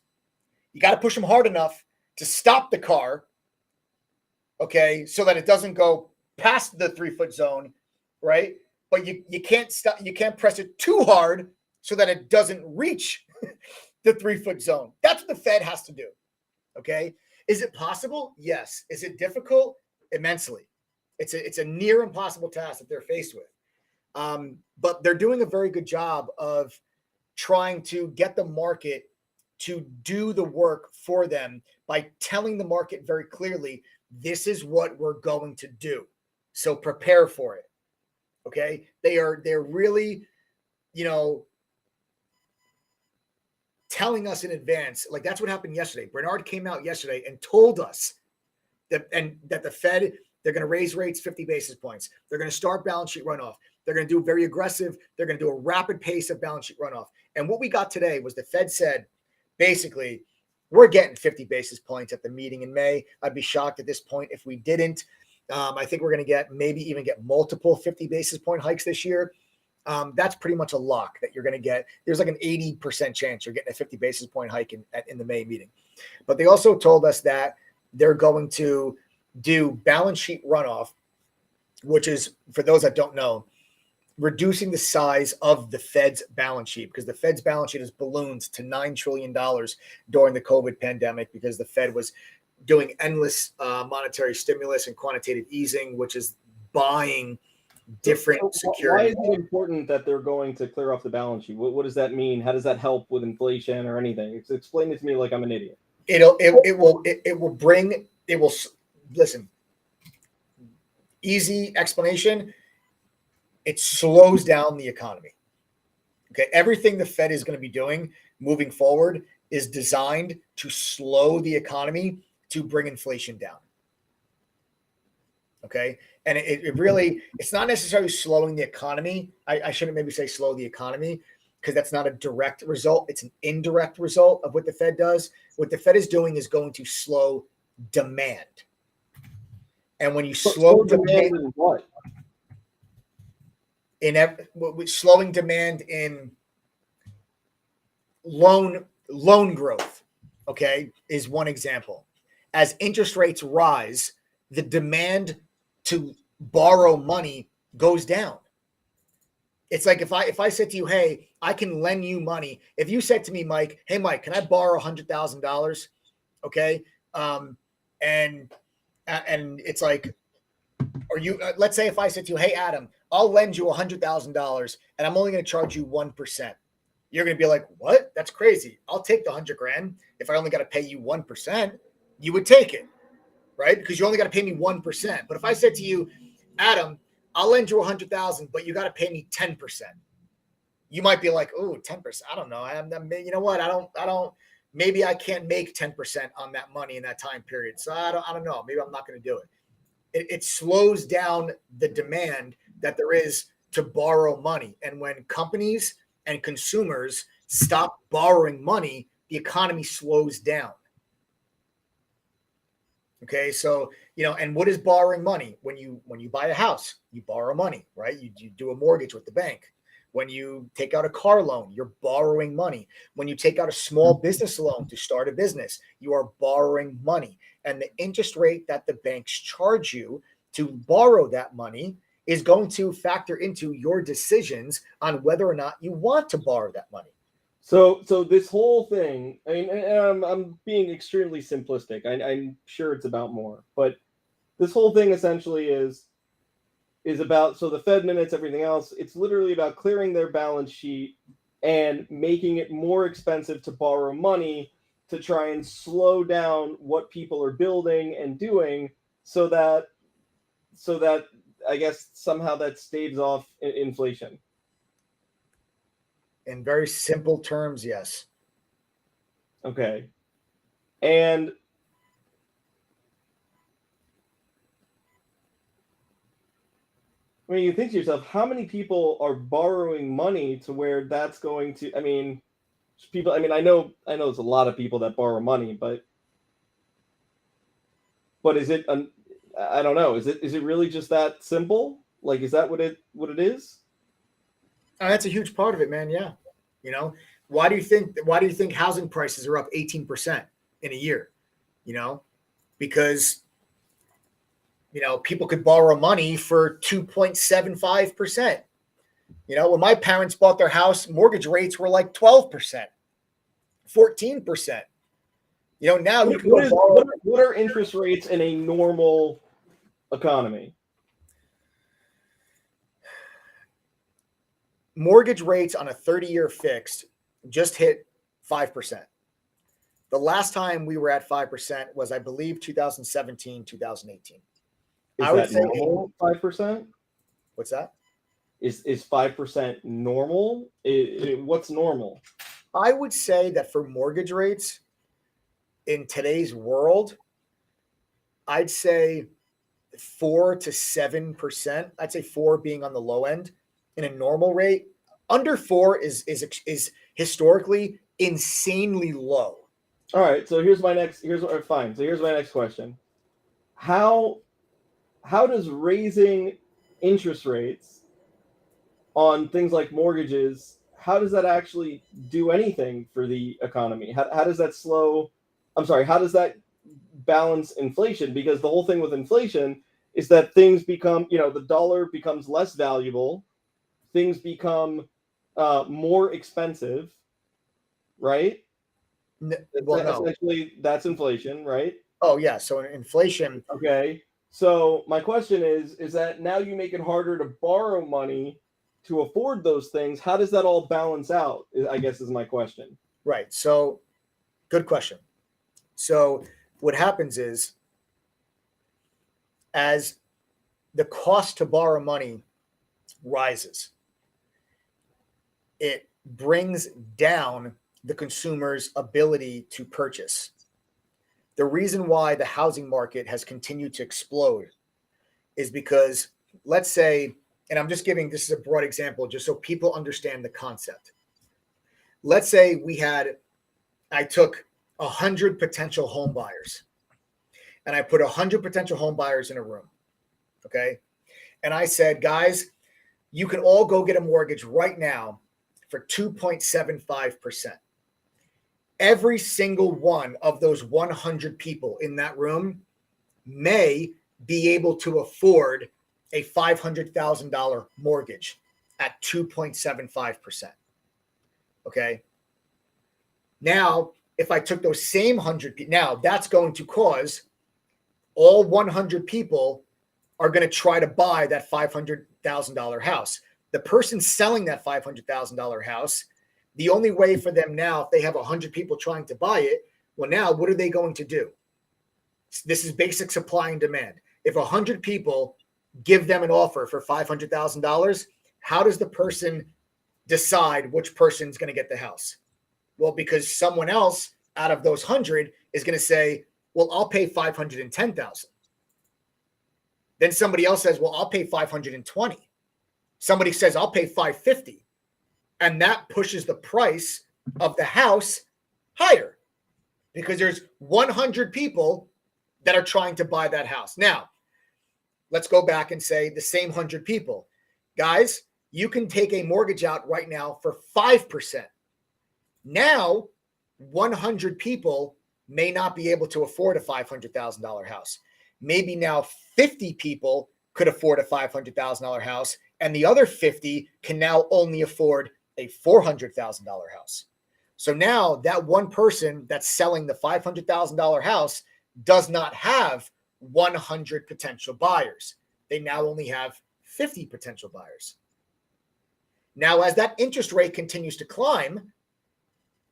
You got to push them hard enough to stop the car, okay, so that it doesn't go past the 3-foot zone, right? But you can't stop. You can't press it too hard so that it doesn't reach the 3-foot zone. That's what the Fed has to do, okay? Is it possible? Yes. Is it difficult? Immensely. It's a near impossible task that they're faced with. But they're doing a very good job of trying to get the market to do the work for them by telling the market very clearly, this is what we're going to do. So prepare for it. Okay. They're really, telling us in advance. Like, that's what happened yesterday. Bernard came out yesterday and told us that the Fed, they're going to raise rates 50 basis points. They're going to start balance sheet runoff. They're going to do very aggressive. They're going to do a rapid pace of balance sheet runoff. And what we got today was the Fed said, basically, we're getting 50 basis points at the meeting in May. I'd be shocked at this point if we didn't. I think we're going to maybe even get multiple 50 basis point hikes this year. That's pretty much a lock that you're going to get. There's like an 80% chance you're getting a 50 basis point hike in the May meeting. But they also told us that they're going to do balance sheet runoff, which is, for those that don't know, reducing the size of the Fed's balance sheet, because the Fed's balance sheet has ballooned to $9 trillion during the COVID pandemic, because the Fed was doing endless monetary stimulus and quantitative easing, which is buying different securities. Why is it important that they're going to clear off the balance sheet? What does that mean? How does that help with inflation or anything? Explain it to me like I'm an idiot. Listen, easy explanation. It slows down the economy. Okay. Everything the Fed is going to be doing moving forward is designed to slow the economy to bring inflation down. Okay. And it's not necessarily slowing the economy. I shouldn't maybe say slow the economy, because that's not a direct result. It's an indirect result of what the Fed does. What the Fed is doing is going to slow demand. And when you Slow demand in what? Slowing demand in loan growth, okay, is one example. As interest rates rise, the demand to borrow money goes down. It's like if I said to you, hey, I can lend you money. If you said to me, Mike, hey, Mike, can I borrow $100,000? Okay. And it's like, or you, let's say if I said to you, hey, Adam, I'll lend you $100,000 and I'm only going to charge you 1%. You're going to be like, what? That's crazy. I'll take the 100 grand. If I only got to pay you 1%, you would take it, right? Because you only got to pay me 1%. But if I said to you, Adam, I'll lend you 100,000, but you got to pay me 10%. You might be like, oh, 10%. I don't know. You know what? I don't, maybe I can't make 10% on that money in that time period. So I don't know. Maybe I'm not going to do it. It slows down the demand that there is to borrow money. And when companies and consumers stop borrowing money, the economy slows down. Okay, so and what is borrowing money? When you buy a house, you borrow money, right? You do a mortgage with the bank. When you take out a car loan, you're borrowing money. When you take out a small business loan to start a business, you are borrowing money. And the interest rate that the banks charge you to borrow that money is going to factor into your decisions on whether or not you want to borrow that money. So this whole thing, I mean, and I'm being extremely simplistic. I'm sure it's about more, but this whole thing essentially is about, so the Fed minutes, everything else, it's literally about clearing their balance sheet and making it more expensive to borrow money to try and slow down what people are building and doing so that I guess somehow that staves off inflation. In very simple terms, yes. Okay. And I mean, you think to yourself, how many people are borrowing money to where that's going to, I mean, people, I mean, I know there's a lot of people that borrow money, but is it, I don't know, is it really just that simple? Like, is that what it is? That's a huge part of it, man. Yeah. Why do you think housing prices are up 18% in a year? Because people could borrow money for 2.75%. When my parents bought their house, mortgage rates were like 12%, 14%. Now you can borrow. What are interest rates in a normal economy? Mortgage rates on a 30-year fixed just hit 5%. The last time we were at 5% was, I believe, 2017, 2018. I would say normal 5%. What's that? Is 5% normal? What's normal? I would say that for mortgage rates in today's world, I'd say 4 to 7%. I'd say 4 being on the low end. In a normal rate, under 4 is historically insanely low. All right, so here's my next question. How does raising interest rates on things like mortgages, how does that actually do anything for the economy? How does that how does that balance inflation? Because the whole thing with inflation is that things become, the dollar becomes less valuable, things become more expensive, right? Essentially, that's inflation, right? Oh, yeah. So inflation. Okay. So my question is that now you make it harder to borrow money to afford those things. How does that all balance out, I guess, is my question. Right. So good question. So what happens is, as the cost to borrow money rises, it brings down the consumer's ability to purchase. The reason why the housing market has continued to explode is because, let's say, and I'm just giving, this is a broad example just so people understand the concept. Let's say I took 100 potential home buyers, and I put 100 potential home buyers in a room. Okay. And I said, guys, you can all go get a mortgage right now for 2.75%. Every single one of those 100 people in that room may be able to afford a $500,000 mortgage at 2.75%. Okay. Now, if I took those same 100 people, now that's going to cause all 100 people are going to try to buy that $500,000 house. The person selling that $500,000 house, the only way for them now, if they have 100 people trying to buy it, well, now what are they going to do? This is basic supply and demand. If 100 people give them an offer for $500,000, how does the person decide which person's going to get the house? Well, because someone else out of those 100 is going to say, well, I'll pay $510,000. Then somebody else says, well, I'll pay $520,000. Somebody says, I'll pay $550,000. And that pushes the price of the house higher because there's 100 people that are trying to buy that house. Now, let's go back and say the same 100 people. Guys, you can take a mortgage out right now for 5%. Now, 100 people may not be able to afford a $500,000 house. Maybe now 50 people could afford a $500,000 house, and the other 50 can now only afford a $400,000 house. So now that one person that's selling the $500,000 house does not have 100 potential buyers. They now only have 50 potential buyers. Now, as that interest rate continues to climb,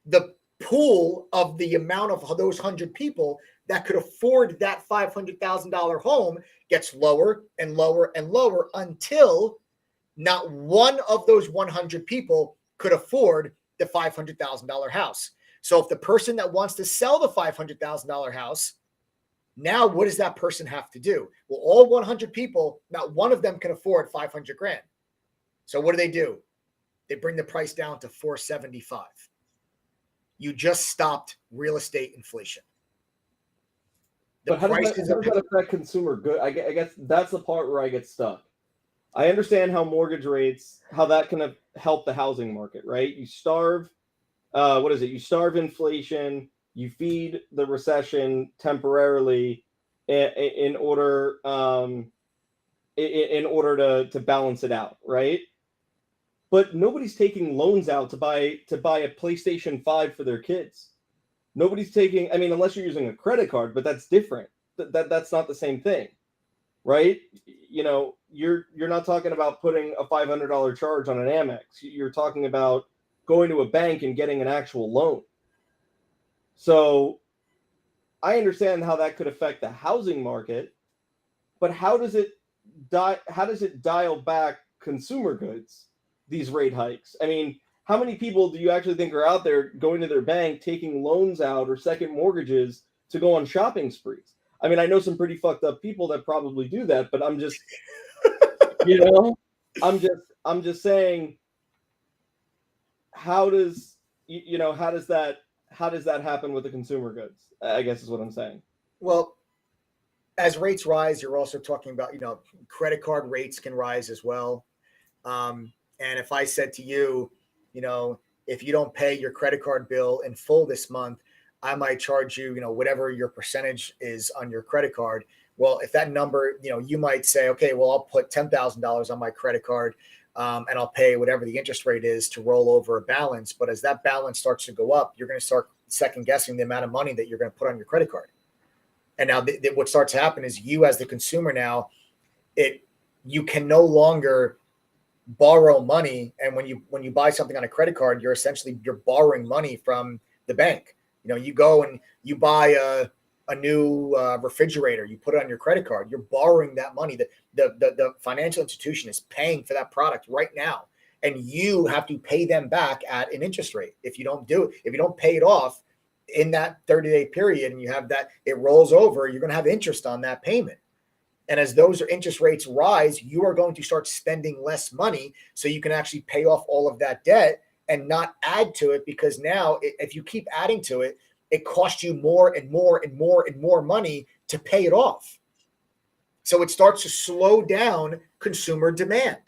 the pool of the amount of those 100 people that could afford that $500,000 home gets lower and lower and lower until not one of those 100 people could afford the $500,000 house. So if the person that wants to sell the $500,000 house, now what does that person have to do? Well, all 100 people, not one of them can afford 500 grand. So what do? They bring the price down to 475. You just stopped real estate inflation. But how does that affect consumer good? I guess that's the part where I get stuck. I understand how mortgage rates, how that can help the housing market, right? You starve, You starve inflation, you feed the recession temporarily in order to balance it out, right? But nobody's taking loans out to buy a PlayStation 5 for their kids. Nobody's taking, I mean, unless you're using a credit card, but that's different. That's not the same thing, right? You know, you're not talking about putting a $500 charge on an Amex. You're talking about going to a bank and getting an actual loan. So I understand how that could affect the housing market, but how does it dial back consumer goods, these rate hikes? I mean, how many people do you actually think are out there going to their bank, taking loans out or second mortgages to go on shopping sprees? I mean, I know some pretty fucked up people that probably do that, but I'm just, I'm just saying, how does that happen with the consumer goods? I guess is what I'm saying. Well, as rates rise, you're also talking about, credit card rates can rise as well. And if I said to you, if you don't pay your credit card bill in full this month, I might charge you, whatever your percentage is on your credit card. Well, if that number, you might say, okay, well, I'll put $10,000 on my credit card and I'll pay whatever the interest rate is to roll over a balance. But as that balance starts to go up, you're going to start second guessing the amount of money that you're going to put on your credit card. And now what starts to happen is you as the consumer now, you can no longer borrow money. And when you buy something on a credit card, you're borrowing money from the bank. You go and you buy a new refrigerator, you put it on your credit card, you're borrowing that money. The financial institution is paying for that product right now. And you have to pay them back at an interest rate. If you don't pay it off in that 30-day period and you have that, it rolls over, you're going to have interest on that payment. And as those interest rates rise, you are going to start spending less money so you can actually pay off all of that debt and not add to it, because now if you keep adding to it, it costs you more and more and more and more money to pay it off. So it starts to slow down consumer demand.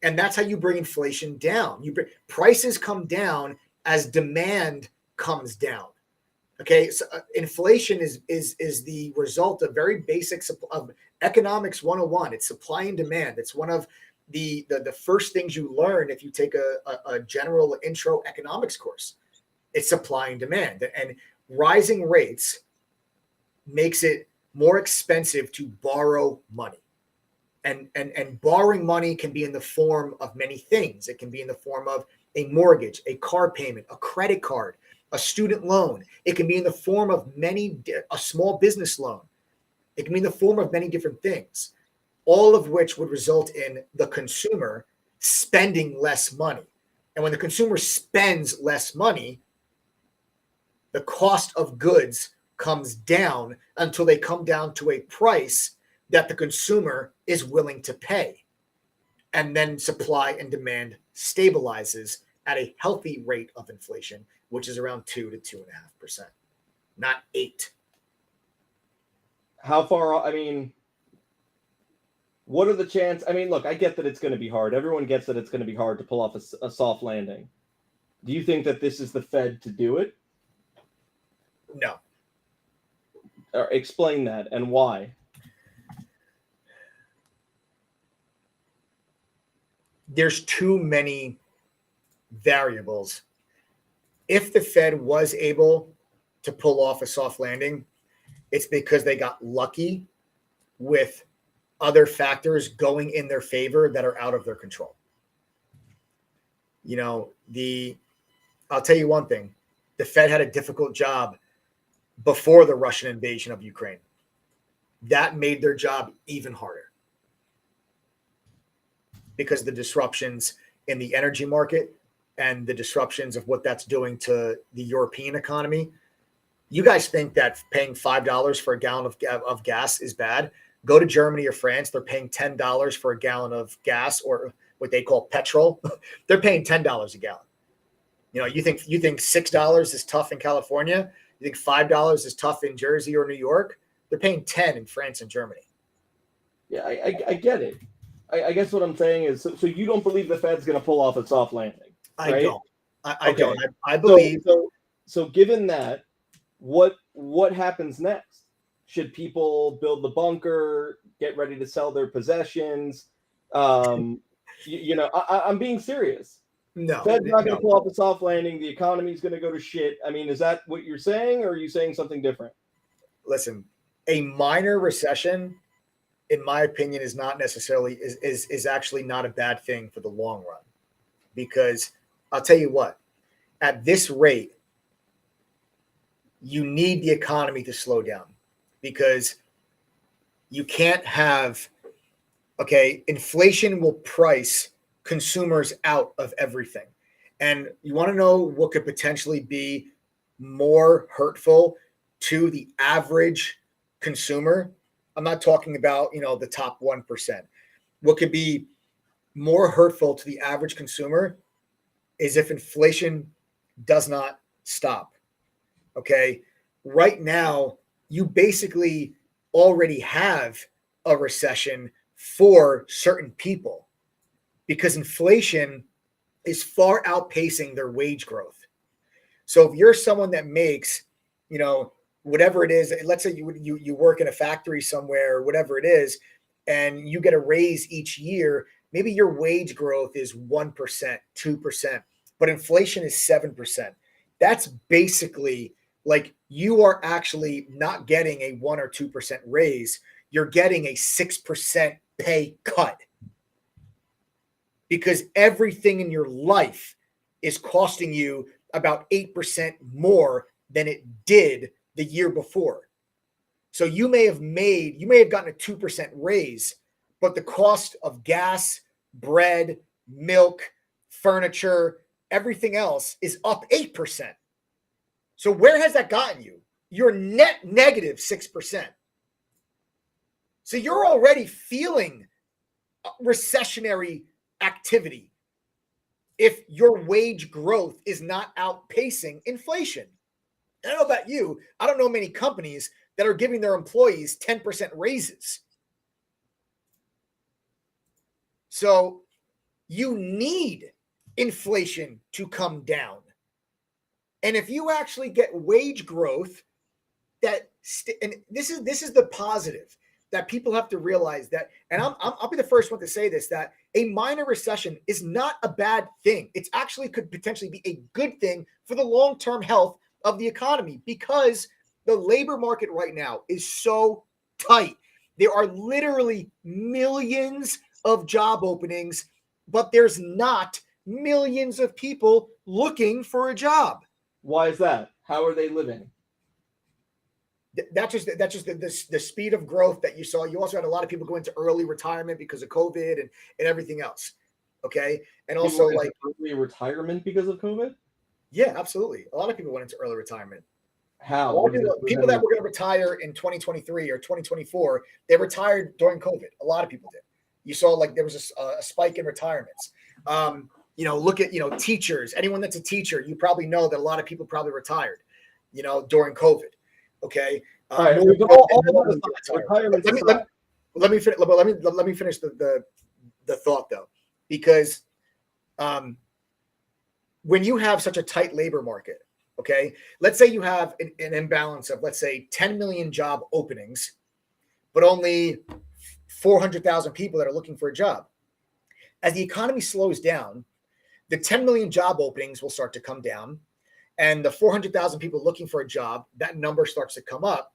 And that's how you bring inflation down. Prices come down as demand comes down. Okay, so inflation is the result of very basic of economics 101. It's supply and demand. It's one of the first things you learn if you take a general intro economics course. It's supply and demand. And rising rates makes it more expensive to borrow money. And borrowing money can be in the form of many things. It can be in the form of a mortgage, a car payment, a credit card, a student loan. It can be in the form of a small business loan. It can be in the form of many different things, all of which would result in the consumer spending less money. And when the consumer spends less money, the cost of goods comes down until they come down to a price that the consumer is willing to pay. And then supply and demand stabilizes at a healthy rate of inflation, which is around 2 to 2.5%, not 8. How far? I mean, what are the chances? I mean, look, I get that it's going to be hard. Everyone gets that it's going to be hard to pull off a soft landing. Do you think that this is the Fed to do it? No. Or explain that and why. There's too many variables. If the Fed was able to pull off a soft landing, it's because they got lucky with other factors going in their favor that are out of their control. You know, I'll tell you one thing. The Fed had a difficult job before the Russian invasion of Ukraine. That made their job even harder because of the disruptions in the energy market and the disruptions of what that's doing to the European economy. You guys think that paying $5 for a gallon of gas is bad? Go to Germany or France. They're paying $10 for a gallon of gas, or what they call petrol. They're paying $10 a gallon. You know, you think $6 is tough in California? You think $5 is tough in Jersey or New York? They're paying 10 in France and Germany. Yeah, I get it. I guess what I'm saying is, so you don't believe the Fed's going to pull off a soft landing? Right? I don't. I Okay. don't. I believe. So given that, what happens next? Should people build the bunker, get ready to sell their possessions? You know, I'm being serious. No, Fed's not going to pull off a soft landing. The economy is going to go to shit. I mean, is that what you're saying, or are you saying something different? Listen, a minor recession, in my opinion, is not necessarily is actually not a bad thing for the long run, because I'll tell you what, at this rate, you need the economy to slow down, because you can't have, inflation will price consumers out of everything. And you want to know what could potentially be more hurtful to the average consumer? I'm not talking about, the top 1%. What could be more hurtful to the average consumer is if inflation does not stop. Okay. Right now, you basically already have a recession for certain people because inflation is far outpacing their wage growth. So if you're someone that makes, whatever it is, let's say you work in a factory somewhere, whatever it is, and you get a raise each year, maybe your wage growth is 1%, 2%, but inflation is 7%. That's basically like you are actually not getting a 1 or 2% raise. You're getting a 6% pay cut because everything in your life is costing you about 8% more than it did the year before. So you may have gotten a 2% raise, but the cost of gas, bread, milk, furniture, everything else is up 8%. So where has that gotten you? You're net negative 6%. So you're already feeling recessionary activity if your wage growth is not outpacing inflation. I don't know about you. I don't know many companies that are giving their employees 10% raises. So you need inflation to come down. And if you actually get wage growth and this is the positive that people have to realize that, and I'll be the first one to say this, that a minor recession is not a bad thing. It's actually could potentially be a good thing for the long-term health of the economy, because the labor market right now is so tight. There are literally millions of job openings, but there's not millions of people looking for a job. Why is that? How are they living? That's just the speed of growth that you saw. You also had a lot of people go into early retirement because of COVID and everything else. Okay. And also like early retirement because of COVID? Yeah, absolutely. A lot of people went into early retirement. How? People that were going to retire in 2023 or 2024, they retired during COVID. A lot of people did. You saw like there was a spike in retirements. Look at, teachers. Anyone that's a teacher, you probably know that a lot of people probably retired, during COVID. Okay. All right. Let me finish the thought though, because when you have such a tight labor market, okay, let's say you have an imbalance of, let's say, 10 million job openings, but only 400,000 people that are looking for a job. As the economy slows down, the 10 million job openings will start to come down, and the 400,000 people looking for a job, that number starts to come up,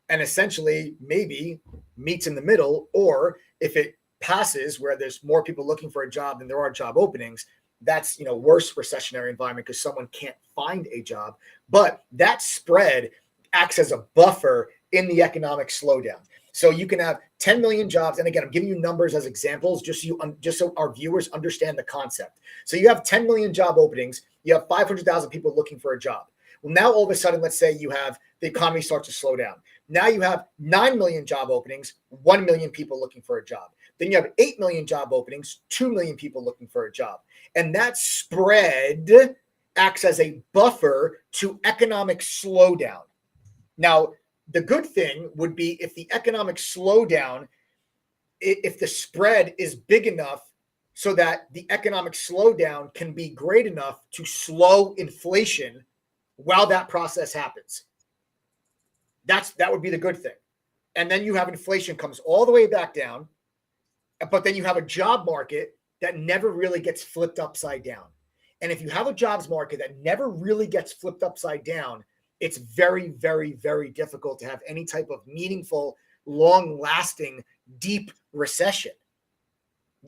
and essentially maybe meets in the middle. Or if it passes where there's more people looking for a job than there are job openings, that's worse recessionary environment because someone can't find a job. But that spread acts as a buffer in the economic slowdown. So you can have 10 million jobs. And again, I'm giving you numbers as examples just so our viewers understand the concept. So you have 10 million job openings. You have 500,000 people looking for a job. Well, now all of a sudden, let's say you have the economy starts to slow down. Now you have 9 million job openings, 1 million people looking for a job. Then you have 8 million job openings, 2 million people looking for a job. And that spread acts as a buffer to economic slowdown. Now, the good thing would be if the economic slowdown, if the spread is big enough so that the economic slowdown can be great enough to slow inflation while that process happens. That would be the good thing. And then you have inflation comes all the way back down, but then you have a job market that never really gets flipped upside down. And if you have a jobs market that never really gets flipped upside down, it's very, very, very difficult to have any type of meaningful, long-lasting, deep recession.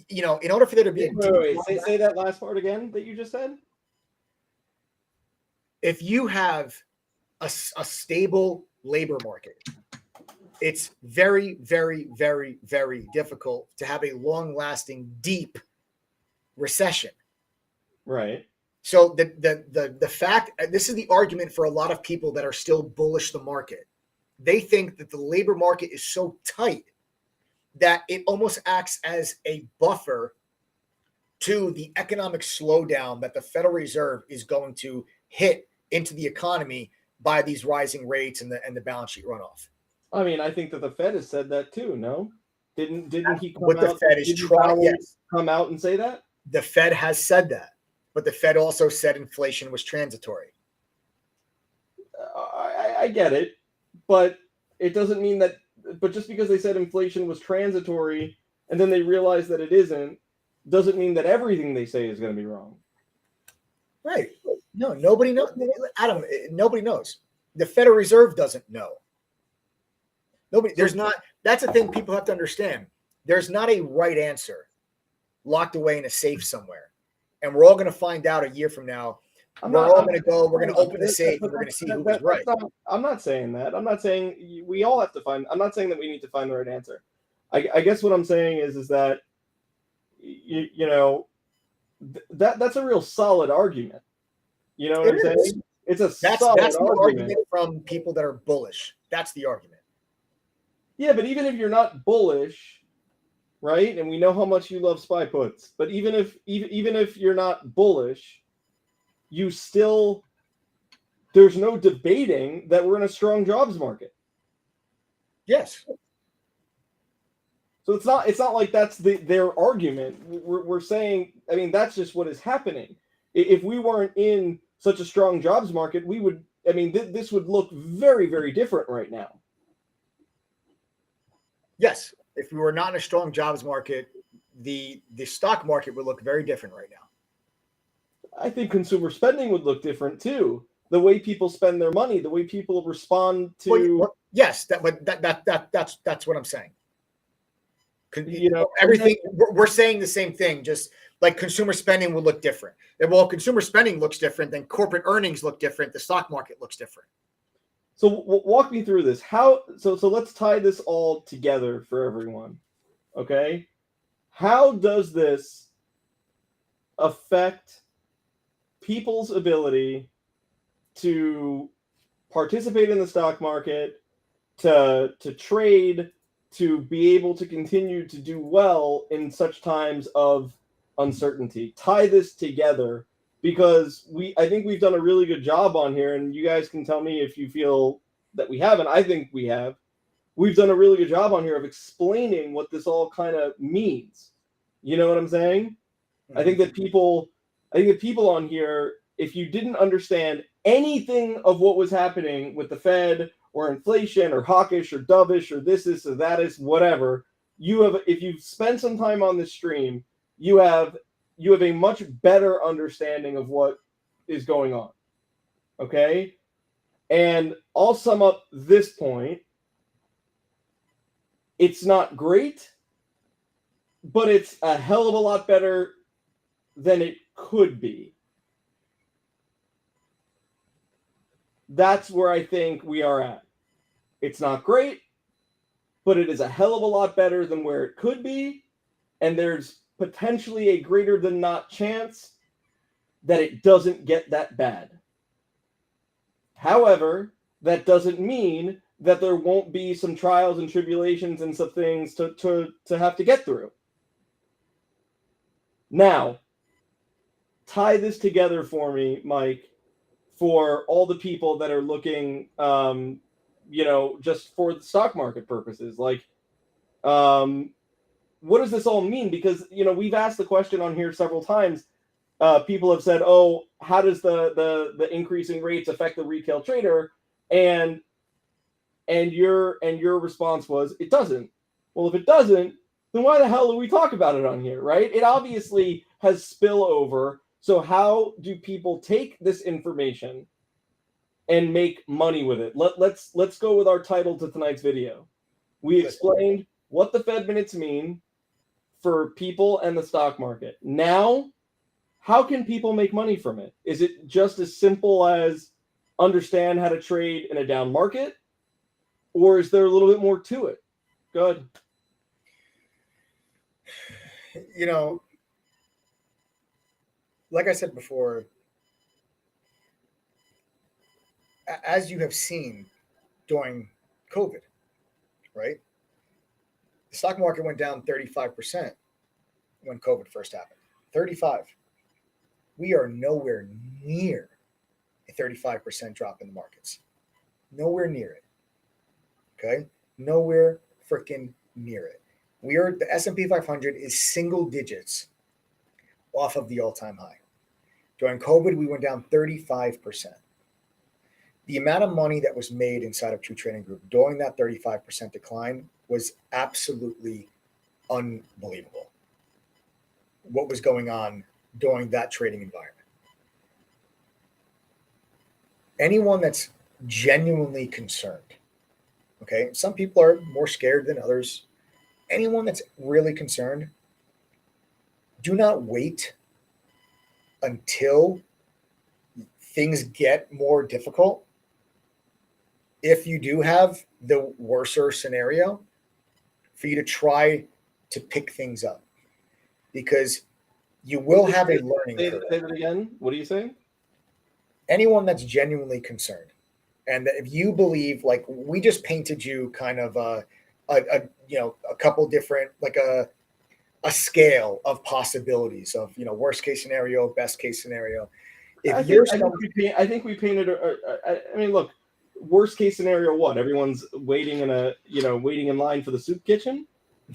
In order for there to be say that last part again that you just said. If you have a stable labor market, it's very, very, very, very difficult to have a long-lasting, deep recession. Right. So the fact, this is the argument for a lot of people that are still bullish the market. They think that the labor market is so tight that it almost acts as a buffer to the economic slowdown that the Federal Reserve is going to hit into the economy by these rising rates and the balance sheet runoff. I mean, I think that the Fed has said that too. No, didn't he come what out? The Fed is trying. Yes, come out and say that. The Fed has said that, but the Fed also said inflation was transitory. I get it, but it doesn't mean that. But just because they said inflation was transitory and then they realized that it isn't, doesn't mean that everything they say is going to be wrong. Right. No, nobody knows. Adam, nobody knows. The Federal Reserve doesn't know. That's the thing people have to understand. There's not a right answer locked away in a safe somewhere. And we're all going to find out a year from now. We're going to open the safe and we're going to see who was right. I'm not saying that. I'm not saying we all have to find, I'm not saying that we need to find the right answer. I guess what I'm saying is that, that's a real solid argument. You know what I'm saying? It's that's the argument from people that are bullish. That's the argument. Yeah, but even if you're not bullish, right? And we know how much you love SPY puts, but even if you're not bullish, you still, there's no debating that we're in a strong jobs market. Yes. So it's not like that's their argument. We're saying, I mean, that's just what is happening. If we weren't in such a strong jobs market, we would, I mean, this would look very, very different right now. Yes. If we were not in a strong jobs market, the stock market would look very different right now. I think consumer spending would look different too. The way people spend their money, the way people respond to. Well, yes, that's what I'm saying. You know, everything we're saying the same thing, just like consumer spending will look different. And well, consumer spending looks different, then corporate earnings look different, the stock market looks different. So walk me through this. So let's tie this all together for everyone. Okay? How does this affect people's ability to participate in the stock market, to trade, to be able to continue to do well in such times of uncertainty? Tie this together, because I think we've done a really good job on here, and you guys can tell me if you feel that we haven't. I think we have. We've done a really good job on here of explaining what this all kind of means. You know what I'm saying? Mm-hmm. I think that people on here, if you didn't understand anything of what was happening with the Fed or inflation or hawkish or dovish or this is or that is whatever, if you've spent some time on this stream, you have a much better understanding of what is going on. Okay? And I'll sum up this point. It's not great, but it's a hell of a lot better than it could be. That's where I think we are at. It's not great, but it is a hell of a lot better than where it could be. And there's potentially a greater than not chance that it doesn't get that bad. However, that doesn't mean that there won't be some trials and tribulations and some things to have to get through. Now, tie this together for me, Mike, for all the people that are looking, just for the stock market purposes. Like, what does this all mean? Because, we've asked the question on here several times. People have said, oh, how does the increasing rates affect the retail trader? And your response was, it doesn't. Well, if it doesn't, then why the hell do we talk about it on here, right? It obviously has spillover. So how do people take this information and make money with it? Let's go with our title to tonight's video. We explained what the Fed minutes mean for people and the stock market. Now, how can people make money from it? Is it just as simple as understand how to trade in a down market? Or is there a little bit more to it? Go ahead. Like I said before, as you have seen during COVID, right? The stock market went down 35% when COVID first happened. 35. We are nowhere near a 35% drop in the markets. Nowhere near it. Okay? Nowhere freaking near it. The S&P 500 is single digits off of the all-time high. During COVID, we went down 35%. The amount of money that was made inside of True Trading Group during that 35% decline was absolutely unbelievable. What was going on during that trading environment? Anyone that's genuinely concerned, okay, some people are more scared than others. Anyone that's really concerned, do not wait until things get more difficult. If you do have the worser scenario, for you to try to pick things up, because you will have a learning curve. Say that again. What are you saying? Anyone that's genuinely concerned, and that if you believe, like we just painted you kind of a couple different, like a scale of possibilities of, worst case scenario, best case scenario. I think we painted. I mean, look, worst case scenario, what? Everyone's waiting in line for the soup kitchen?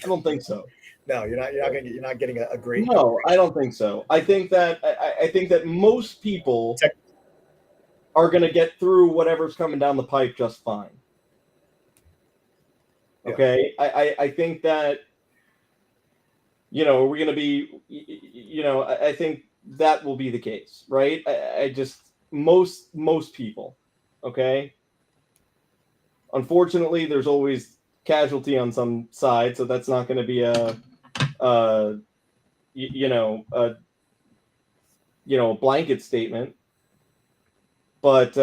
I don't think so. No, you're not getting a great. No, I don't think so. I think that most people are going to get through whatever's coming down the pipe just fine. Okay, yeah. I think that, we're going to be, I think that will be the case, right? I just, most people, okay? Unfortunately, there's always casualty on some side, so that's not going to be a blanket statement. But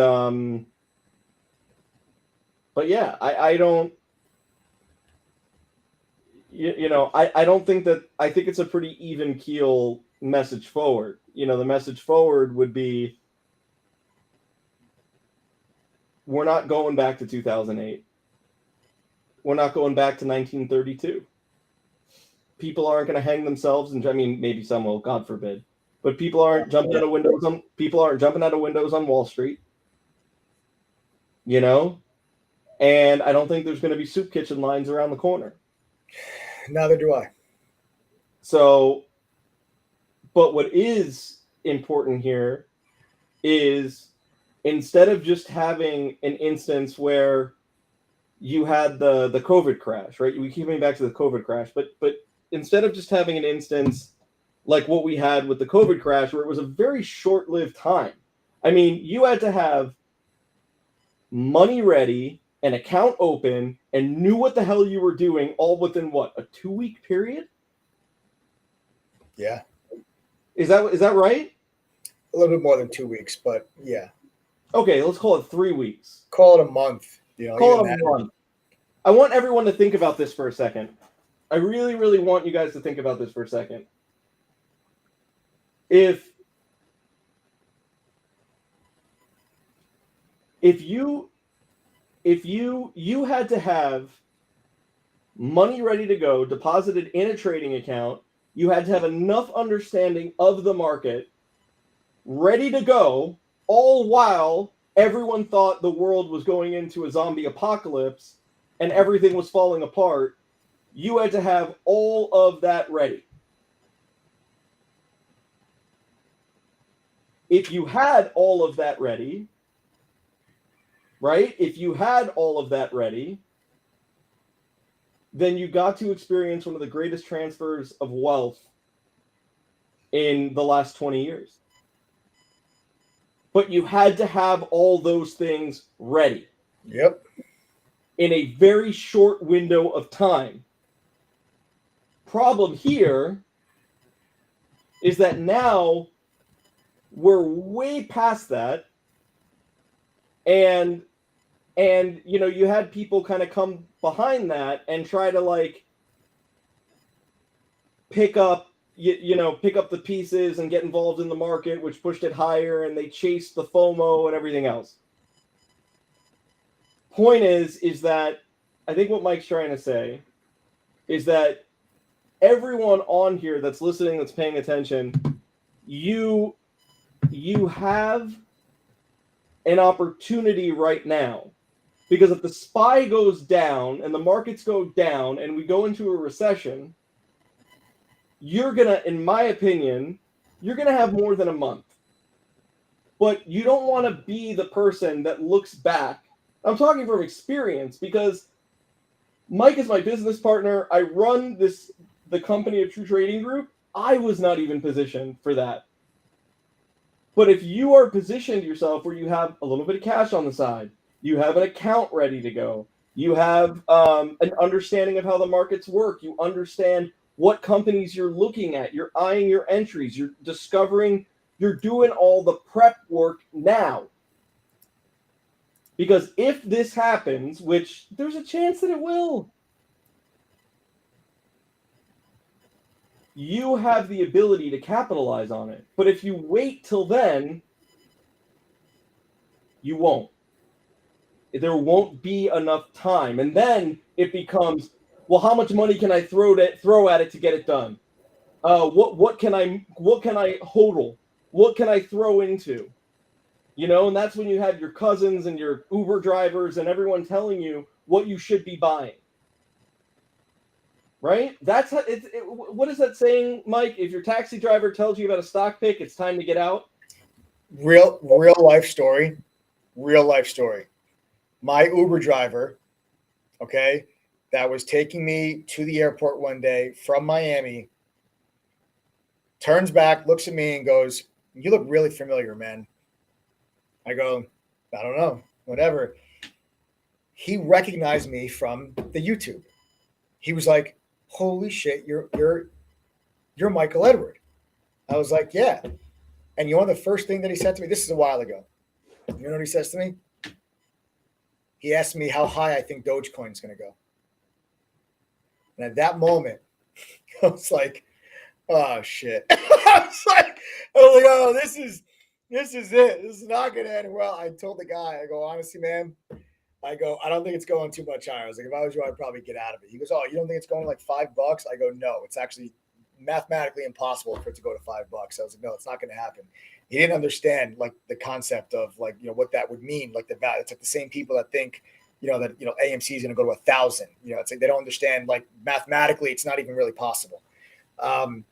yeah, I don't. I don't think that. I think it's a pretty even keel message forward. The message forward would be, we're not going back to 2008. We're not going back to 1932. People aren't going to hang themselves, and I mean, maybe some will, God forbid. But people aren't jumping out of windows on Wall Street. And I don't think there's going to be soup kitchen lines around the corner. Neither do I. So, but what is important here is, instead of just having an instance where you had the COVID crash, right? We keep coming back to the COVID crash, but instead of just having an instance like what we had with the COVID crash, where it was a very short-lived time. I mean, you had to have money ready, an account open, and knew what the hell you were doing, all within what, a 2-week period? Yeah. Is that right? A little bit more than 2 weeks, but yeah. Okay, let's call it 3 weeks. Call it a month. Call it a month. I want everyone to think about this for a second. I really, really want you guys to think about this for a second. If you had to have money ready to go, deposited in a trading account, you had to have enough understanding of the market ready to go, all while everyone thought the world was going into a zombie apocalypse and everything was falling apart, you had to have all of that ready. If you had all of that ready, right? If you had all of that ready, then you got to experience one of the greatest transfers of wealth in the last 20 years. But you had to have all those things ready. Yep. In a very short window of time. Problem here is that now we're way past that, and you had people kind of come behind that and try to pick up the pieces and get involved in the market, which pushed it higher, and they chased the FOMO and everything else. Point is that I think what Mike's trying to say is that everyone on here that's listening, that's paying attention, you have an opportunity right now, because if the SPY goes down and the markets go down and we go into a recession, you're gonna, in my opinion, you're gonna have more than a month. But you don't want to be the person that looks back. I'm talking from experience, because Mike is my business partner. I run the company of True Trading Group. I was not even positioned for that. But if you are positioned yourself where you have a little bit of cash on the side, you have an account ready to go, you have an understanding of how the markets work, you understand what companies you're looking at, you're eyeing your entries, you're discovering, you're doing all the prep work now. Because if this happens, which there's a chance that it will, you have the ability to capitalize on it. But if you wait till then, you won't. There won't be enough time. And then it becomes, well, how much money can I throw at it to get it done? What can I hodl? What can I throw into? You know, and that's when you have your cousins and your Uber drivers and everyone telling you what you should be buying. Right? That's how what is that saying, Mike? If your taxi driver tells you about a stock pick, it's time to get out. Real life story. Real life story. My Uber driver, okay, that was taking me to the airport one day from Miami, turns back, looks at me, and goes, "You look really familiar, man." I go, "I don't know, whatever." He recognized me from the YouTube. He was like, "Holy shit, you're Michael Edward." I was like, "Yeah." And you know the first thing that he said to me, this is a while ago. You know what he says to me? He asked me how high I think Dogecoin is going to go. And at that moment, I was like, "Oh shit!" I was like, "Oh, this is it. This is not going to end well." I told the guy, I go, "Honestly, man, I go, I don't think it's going too much higher." I was like, "If I was you, I'd probably get out of it." He goes, "Oh, you don't think it's going like $5?" I go, "No, it's actually mathematically impossible for it to go to $5." I was like, "No, it's not going to happen." He didn't understand like the concept of like, what that would mean. Like the value. It's like the same people that think, that, AMC is going to go to 1,000. It's like they don't understand like mathematically, it's not even really possible. And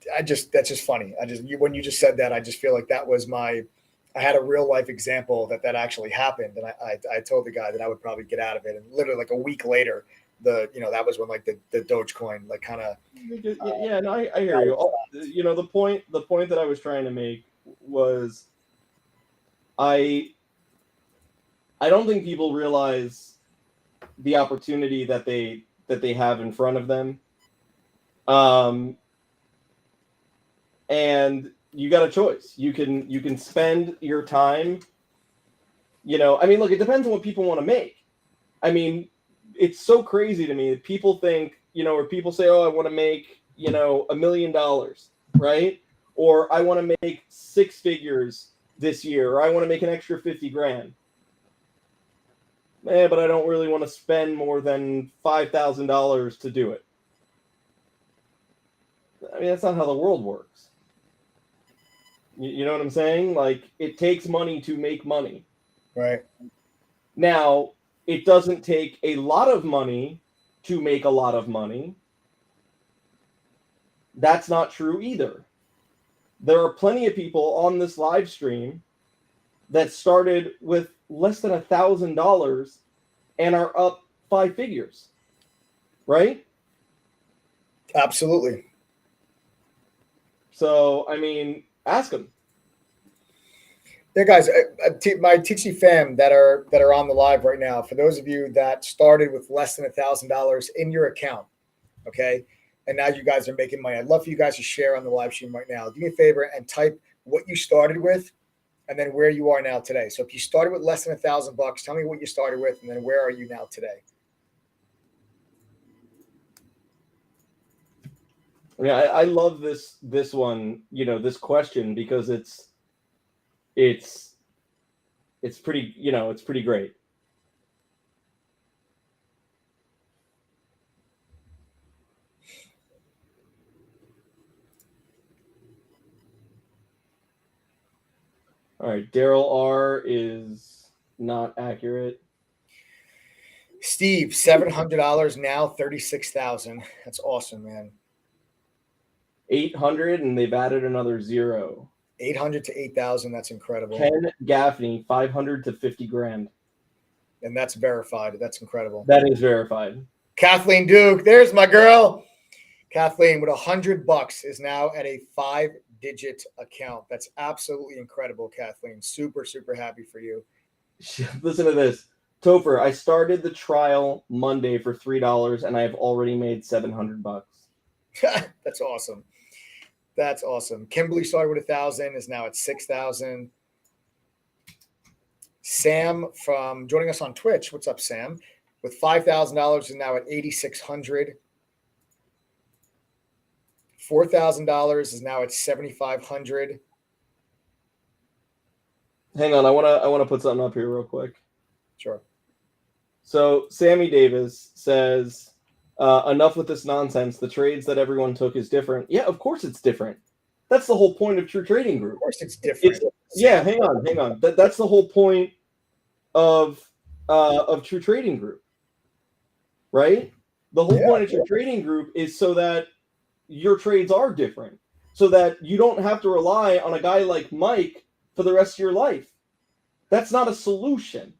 that's just funny. When you just said that, I just feel like that was I had a real life example that actually happened. And I told the guy that I would probably get out of it. And literally like a week later, that was when like the Dogecoin like kind of. Yeah, no, I hear you. The point that I was trying to make was I don't think people realize the opportunity that they have in front of them. And you got a choice. You can spend your time. I mean, look, it depends on what people want to make. I mean, it's so crazy to me that people think, or people say, "Oh, I want to make, $1 million," right? Or I want to make 6 figures this year, or I want to make an extra 50 grand. But I don't really want to spend more than $5,000 to do it. I mean, that's not how the world works. You know what I'm saying? Like, it takes money to make money. Right. Now, it doesn't take a lot of money to make a lot of money. That's not true either. There are plenty of people on this live stream that started with less than $1,000 and are up 5 figures, right? Absolutely. So, I mean, ask them. Yeah, guys, my TC fam that are on the live right now. For those of you that started with less than $1,000 in your account, okay, and now you guys are making money, I'd love for you guys to share on the live stream right now. Do me a favor and type what you started with, and then where you are now today. So if you started with less than $1,000, tell me what you started with, and then where are you now today? Yeah, I love this one, this question, because it's pretty, it's pretty great. All right, Daryl R is not accurate. Steve, $700 now, 36,000. That's awesome, man. 800, and they've added another 0. 800 to 8,000. That's incredible. Ken Gaffney, 500 to 50 grand. And that's verified. That's incredible. That is verified. Kathleen Duke, there's my girl. Kathleen with $100 is now at a 5-digit account. That's absolutely incredible, Kathleen. Super, super happy for you. Listen to this. Topher, I started the trial Monday for $3 and I have already made $700. That's awesome. That's awesome. Kimberly started with 1,000, is now at 6,000. Sam from joining us on Twitch. What's up, Sam? With $5,000 is now at 8,600. $4,000 is now at 7,500. Hang on, I wanna put something up here real quick. Sure. So Sammy Davis says, enough with this nonsense. The trades that everyone took is different. Yeah, of course it's different. That's the whole point of True Trading Group. Of course, it's different. Yeah, hang on. That's the whole point of True Trading Group, right? The whole point of True Trading Group is so that your trades are different, so that you don't have to rely on a guy like Mike for the rest of your life. That's not a solution.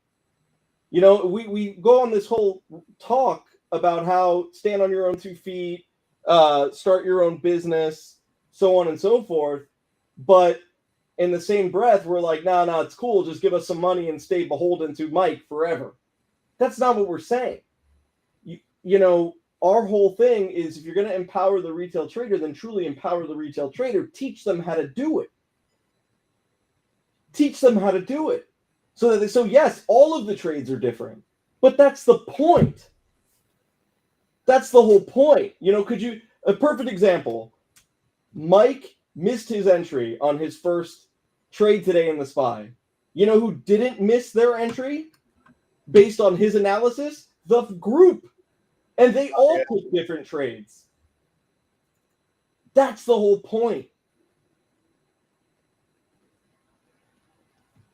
You know, we go on this whole talk about how stand on your own 2 feet, start your own business, so on and so forth. But in the same breath, we're like, no, it's cool. Just give us some money and stay beholden to Mike forever. That's not what we're saying. You know, our whole thing is if you're going to empower the retail trader, then truly empower the retail trader. Teach them how to do it. So yes, all of the trades are different, but that's the point. That's the whole point. You know, a perfect example, Mike missed his entry on his first trade today in the SPY. You know who didn't miss their entry based on his analysis? The group. And they all took different trades. That's the whole point.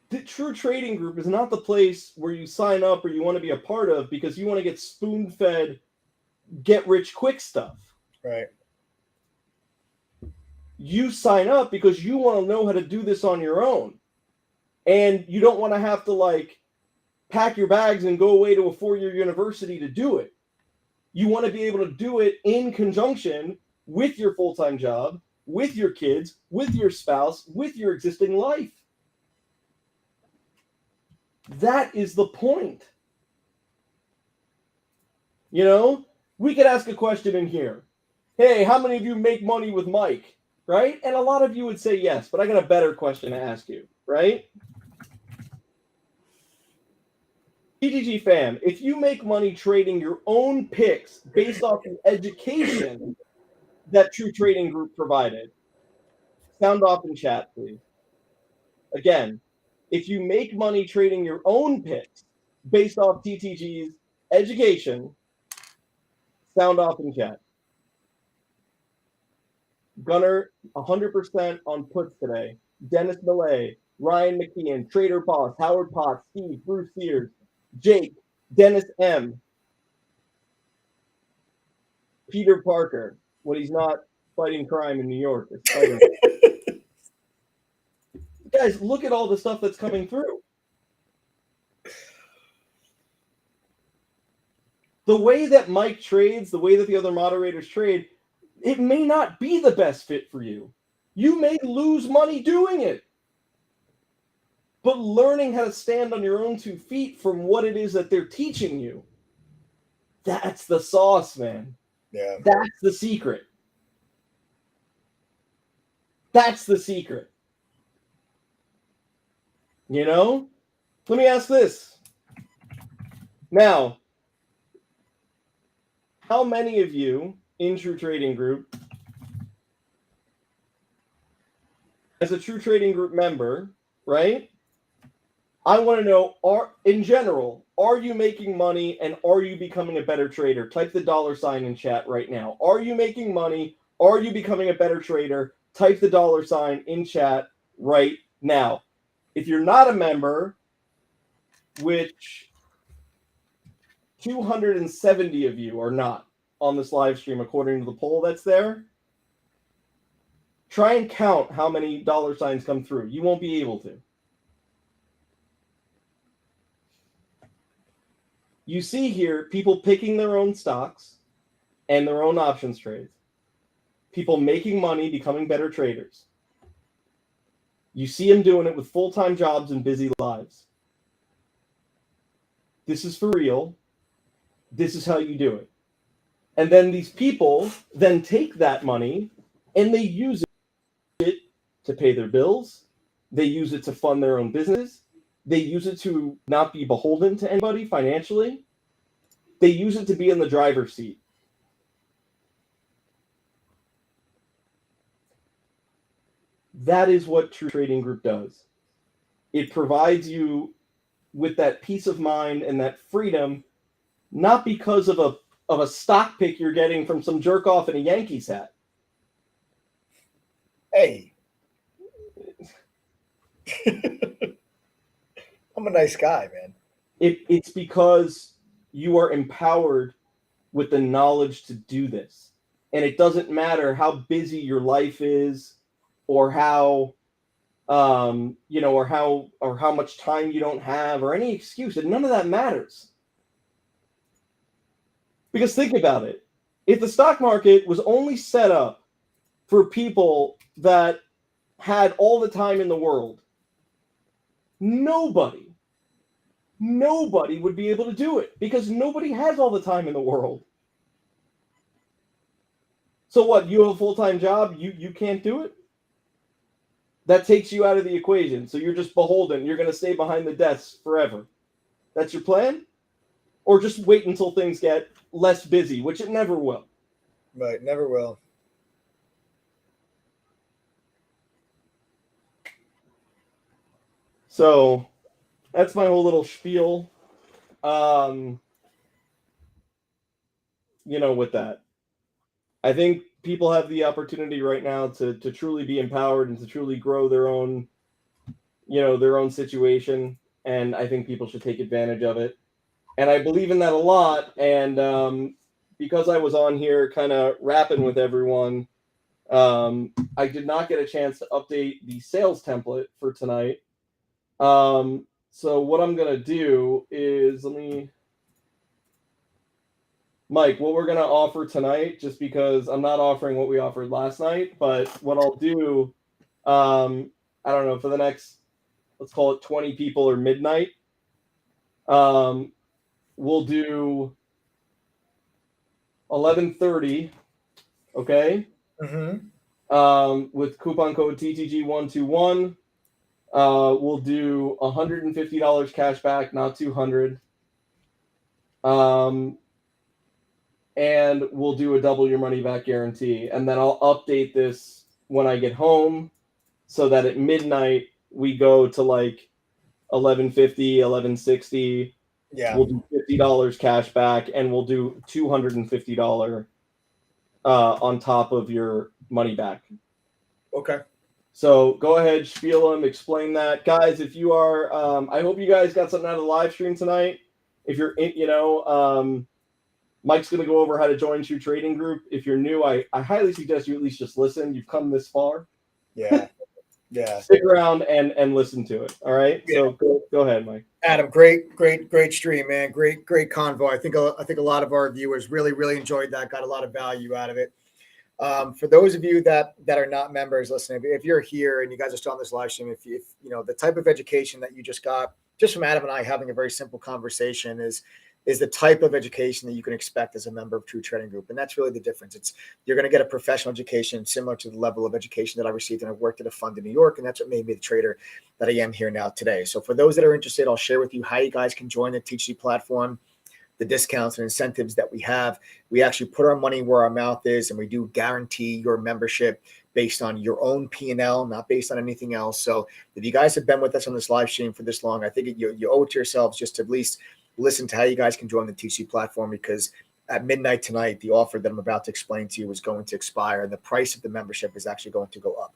The True Trading Group is not the place where you sign up or you want to be a part of because you want to get spoon-fed, get-rich-quick stuff. Right. You sign up because you want to know how to do this on your own. And you don't want to have to, like, pack your bags and go away to a 4-year university to do it. You want to be able to do it in conjunction with your full-time job, with your kids, with your spouse, with your existing life. That is the point. You know, we could ask a question in here. Hey, how many of you make money with Mike? Right? And a lot of you would say yes, but I got a better question to ask you, right? TGG fam, if you make money trading your own picks based off the education that True Trading Group provided, sound off in chat, please. Again, if you make money trading your own picks based off TTG's education, sound off in chat. Gunner, 100% on puts today. Dennis Millay, Ryan McKeon, Trader Boss, Howard Potts, Steve, Bruce Sears, Jake, Dennis M, Peter Parker, when he's not fighting crime in New York. Guys, look at all the stuff that's coming through. The way that Mike trades, the way that the other moderators trade, it may not be the best fit for you. You may lose money doing it. But learning how to stand on your own 2 feet from what it is that they're teaching you, that's the sauce, man. Yeah. That's the secret. That's the secret. You know? Let me ask this. Now, how many of you in True Trading Group, as a True Trading Group member, right? I want to know, in general, are you making money and are you becoming a better trader? Type the $ in chat right now. Are you making money? Are you becoming a better trader? Type the $ in chat right now. If you're not a member, which 270 of you are not on this live stream according to the poll that's there, try and count how many $ come through. You won't be able to. You see here people picking their own stocks and their own options trades. People making money, becoming better traders. You see them doing it with full-time jobs and busy lives. This is for real. This is how you do it. And then these people then take that money and they use it to pay their bills. They use it to fund their own business. They use it to not be beholden to anybody financially. They use it to be in the driver's seat. That is what True Trading Group does. It provides you with that peace of mind and that freedom, not because of a stock pick you're getting from some jerk off in a Yankees hat. Hey. I'm a nice guy, man. It's because you are empowered with the knowledge to do this. And it doesn't matter how busy your life is or how or how much time you don't have or any excuse. And none of that matters. Because think about it. If the stock market was only set up for people that had all the time in the world, nobody would be able to do it because nobody has all the time in the world. So what? You have a full-time job, you can't do it? That takes you out of the equation. So you're just beholden. You're going to stay behind the desk forever. That's your plan? Or just wait until things get less busy, which it never will. Right, never will. So that's my whole little spiel. With that, I think people have the opportunity right now to truly be empowered and to truly grow their own situation. And I think people should take advantage of it. And I believe in that a lot. And because I was on here kind of rapping with everyone, I did not get a chance to update the sales template for tonight. So what I'm going to do is Mike, what we're going to offer tonight, just because I'm not offering what we offered last night, but what I'll do, I don't know, for the next, let's call it 20 people or midnight, we'll do 11:30, okay? With coupon code TTG121, we'll do $150 cash back, not $200. And we'll do a double your money back guarantee. And then I'll update this when I get home so that at midnight we go to like 1150, 1160. Yeah. We'll do $50 cash back and we'll do $250 on top of your money back. Okay. So go ahead, spiel them, explain that. Guys, if you are, I hope you guys got something out of the live stream tonight. If you're, Mike's going to go over how to join True Trading Group. If you're new, I highly suggest you at least just listen. You've come this far. Yeah. Yeah. Stick around and listen to it. All right. Yeah. So go ahead, Mike. Adam, great stream, man. Great convo. I think a lot of our viewers really enjoyed that. Got a lot of value out of it. For those of you that are not members, listen, if you're here and you guys are still on this live stream, if you know the type of education that you just got just from Adam and I having a very simple conversation is the type of education that you can expect as a member of True Trading Group. And that's really the difference. You're going to get a professional education similar to the level of education that I received. And I worked at a fund in New York, and that's what made me the trader that I am here now today. So for those that are interested, I'll share with you how you guys can join the TTG platform, the discounts and incentives that we have. We actually put our money where our mouth is, and we do guarantee your membership based on your own P&L, not based on anything else. So if you guys have been with us on this live stream for this long, I think you owe it to yourselves just to at least listen to how you guys can join the TC platform, because at midnight tonight, the offer that I'm about to explain to you is going to expire, and the price of the membership is actually going to go up.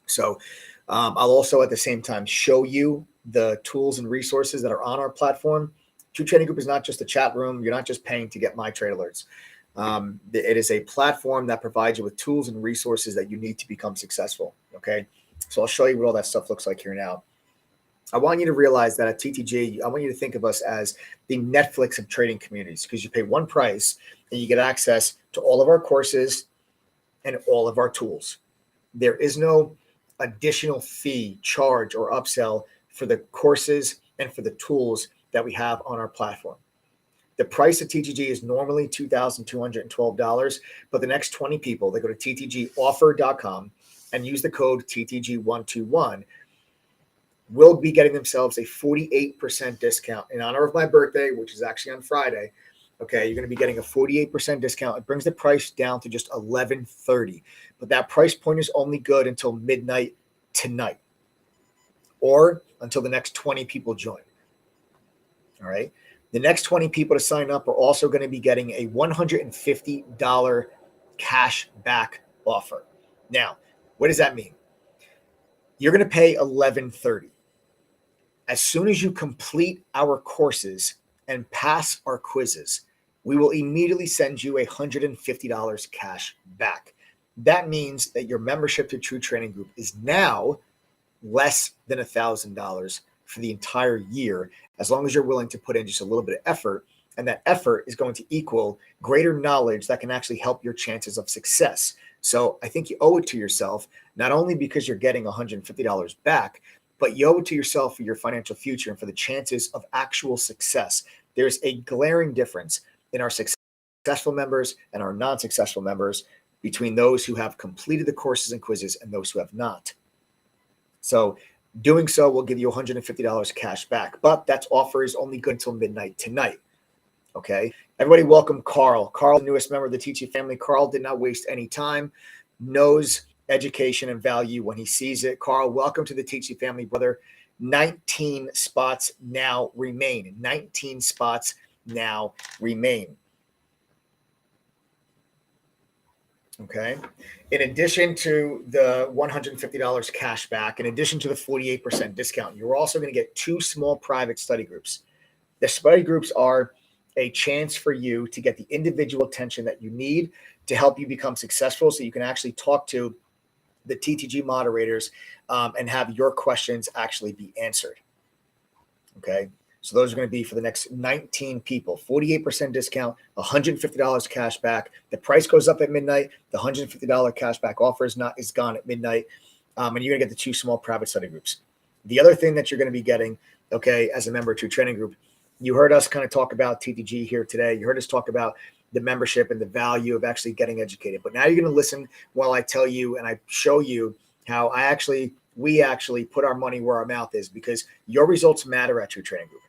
So I'll also at the same time show you the tools and resources that are on our platform. True Trading Group is not just a chat room. You're not just paying to get my trade alerts. It is a platform that provides you with tools and resources that you need to become successful. Okay. So I'll show you what all that stuff looks like here now. I want you to realize that at TTG, I want you to think of us as the Netflix of trading communities, because you pay one price and you get access to all of our courses and all of our tools. There is no additional fee, charge, or upsell for the courses and for the tools that we have on our platform. The price of TTG is normally $2,212, but the next 20 people, they go to ttgoffer.com and use the code TTG121, will be getting themselves a 48% discount in honor of my birthday, which is actually on Friday. Okay, you're going to be getting a 48% discount. It brings the price down to just $11.30, but that price point is only good until midnight tonight, or until the next 20 people join. All right. The next 20 people to sign up are also going to be getting a $150 cash back offer. Now, What does that mean? You're going to pay $11.30. As soon as you complete our courses and pass our quizzes, we will immediately send you $150 cash back. That means that your membership to True Trading Group is now less than $1,000 for the entire year, as long as you're willing to put in just a little bit of effort. And that effort is going to equal greater knowledge that can actually help your chances of success. So I think you owe it to yourself, not only because you're getting $150 back, but you owe it to yourself for your financial future and for the chances of actual success. There's a glaring difference in our successful members and our non-successful members between those who have completed the courses and quizzes and those who have not. So doing so will give you $150 cash back, but that offer is only good until midnight tonight. Okay. Everybody welcome Carl. Carl, the newest member of the TT family. Carl did not waste any time, knows education and value when he sees it. Carl, welcome to the TT family, brother. 19 spots now remain. 19 spots now remain. Okay. In addition to the $150 cash back, in addition to the 48% discount, you're also going to get 2 small private study groups. The study groups are a chance for you to get the individual attention that you need to help you become successful, so you can actually talk to the TTG moderators and have your questions actually be answered. Okay. So those are going to be for the next 19 people, 48% discount, $150 cash back. The price goes up at midnight. The $150 cash back offer is gone at midnight. And you're going to get the 2 small private study groups. The other thing that you're going to be getting, okay, as a member to Training Group, you heard us kind of talk about TTG here today. You heard us talk about the membership and the value of actually getting educated. But now you're going to listen while I tell you and I show you how we actually put our money where our mouth is, because your results matter at True Trading Group.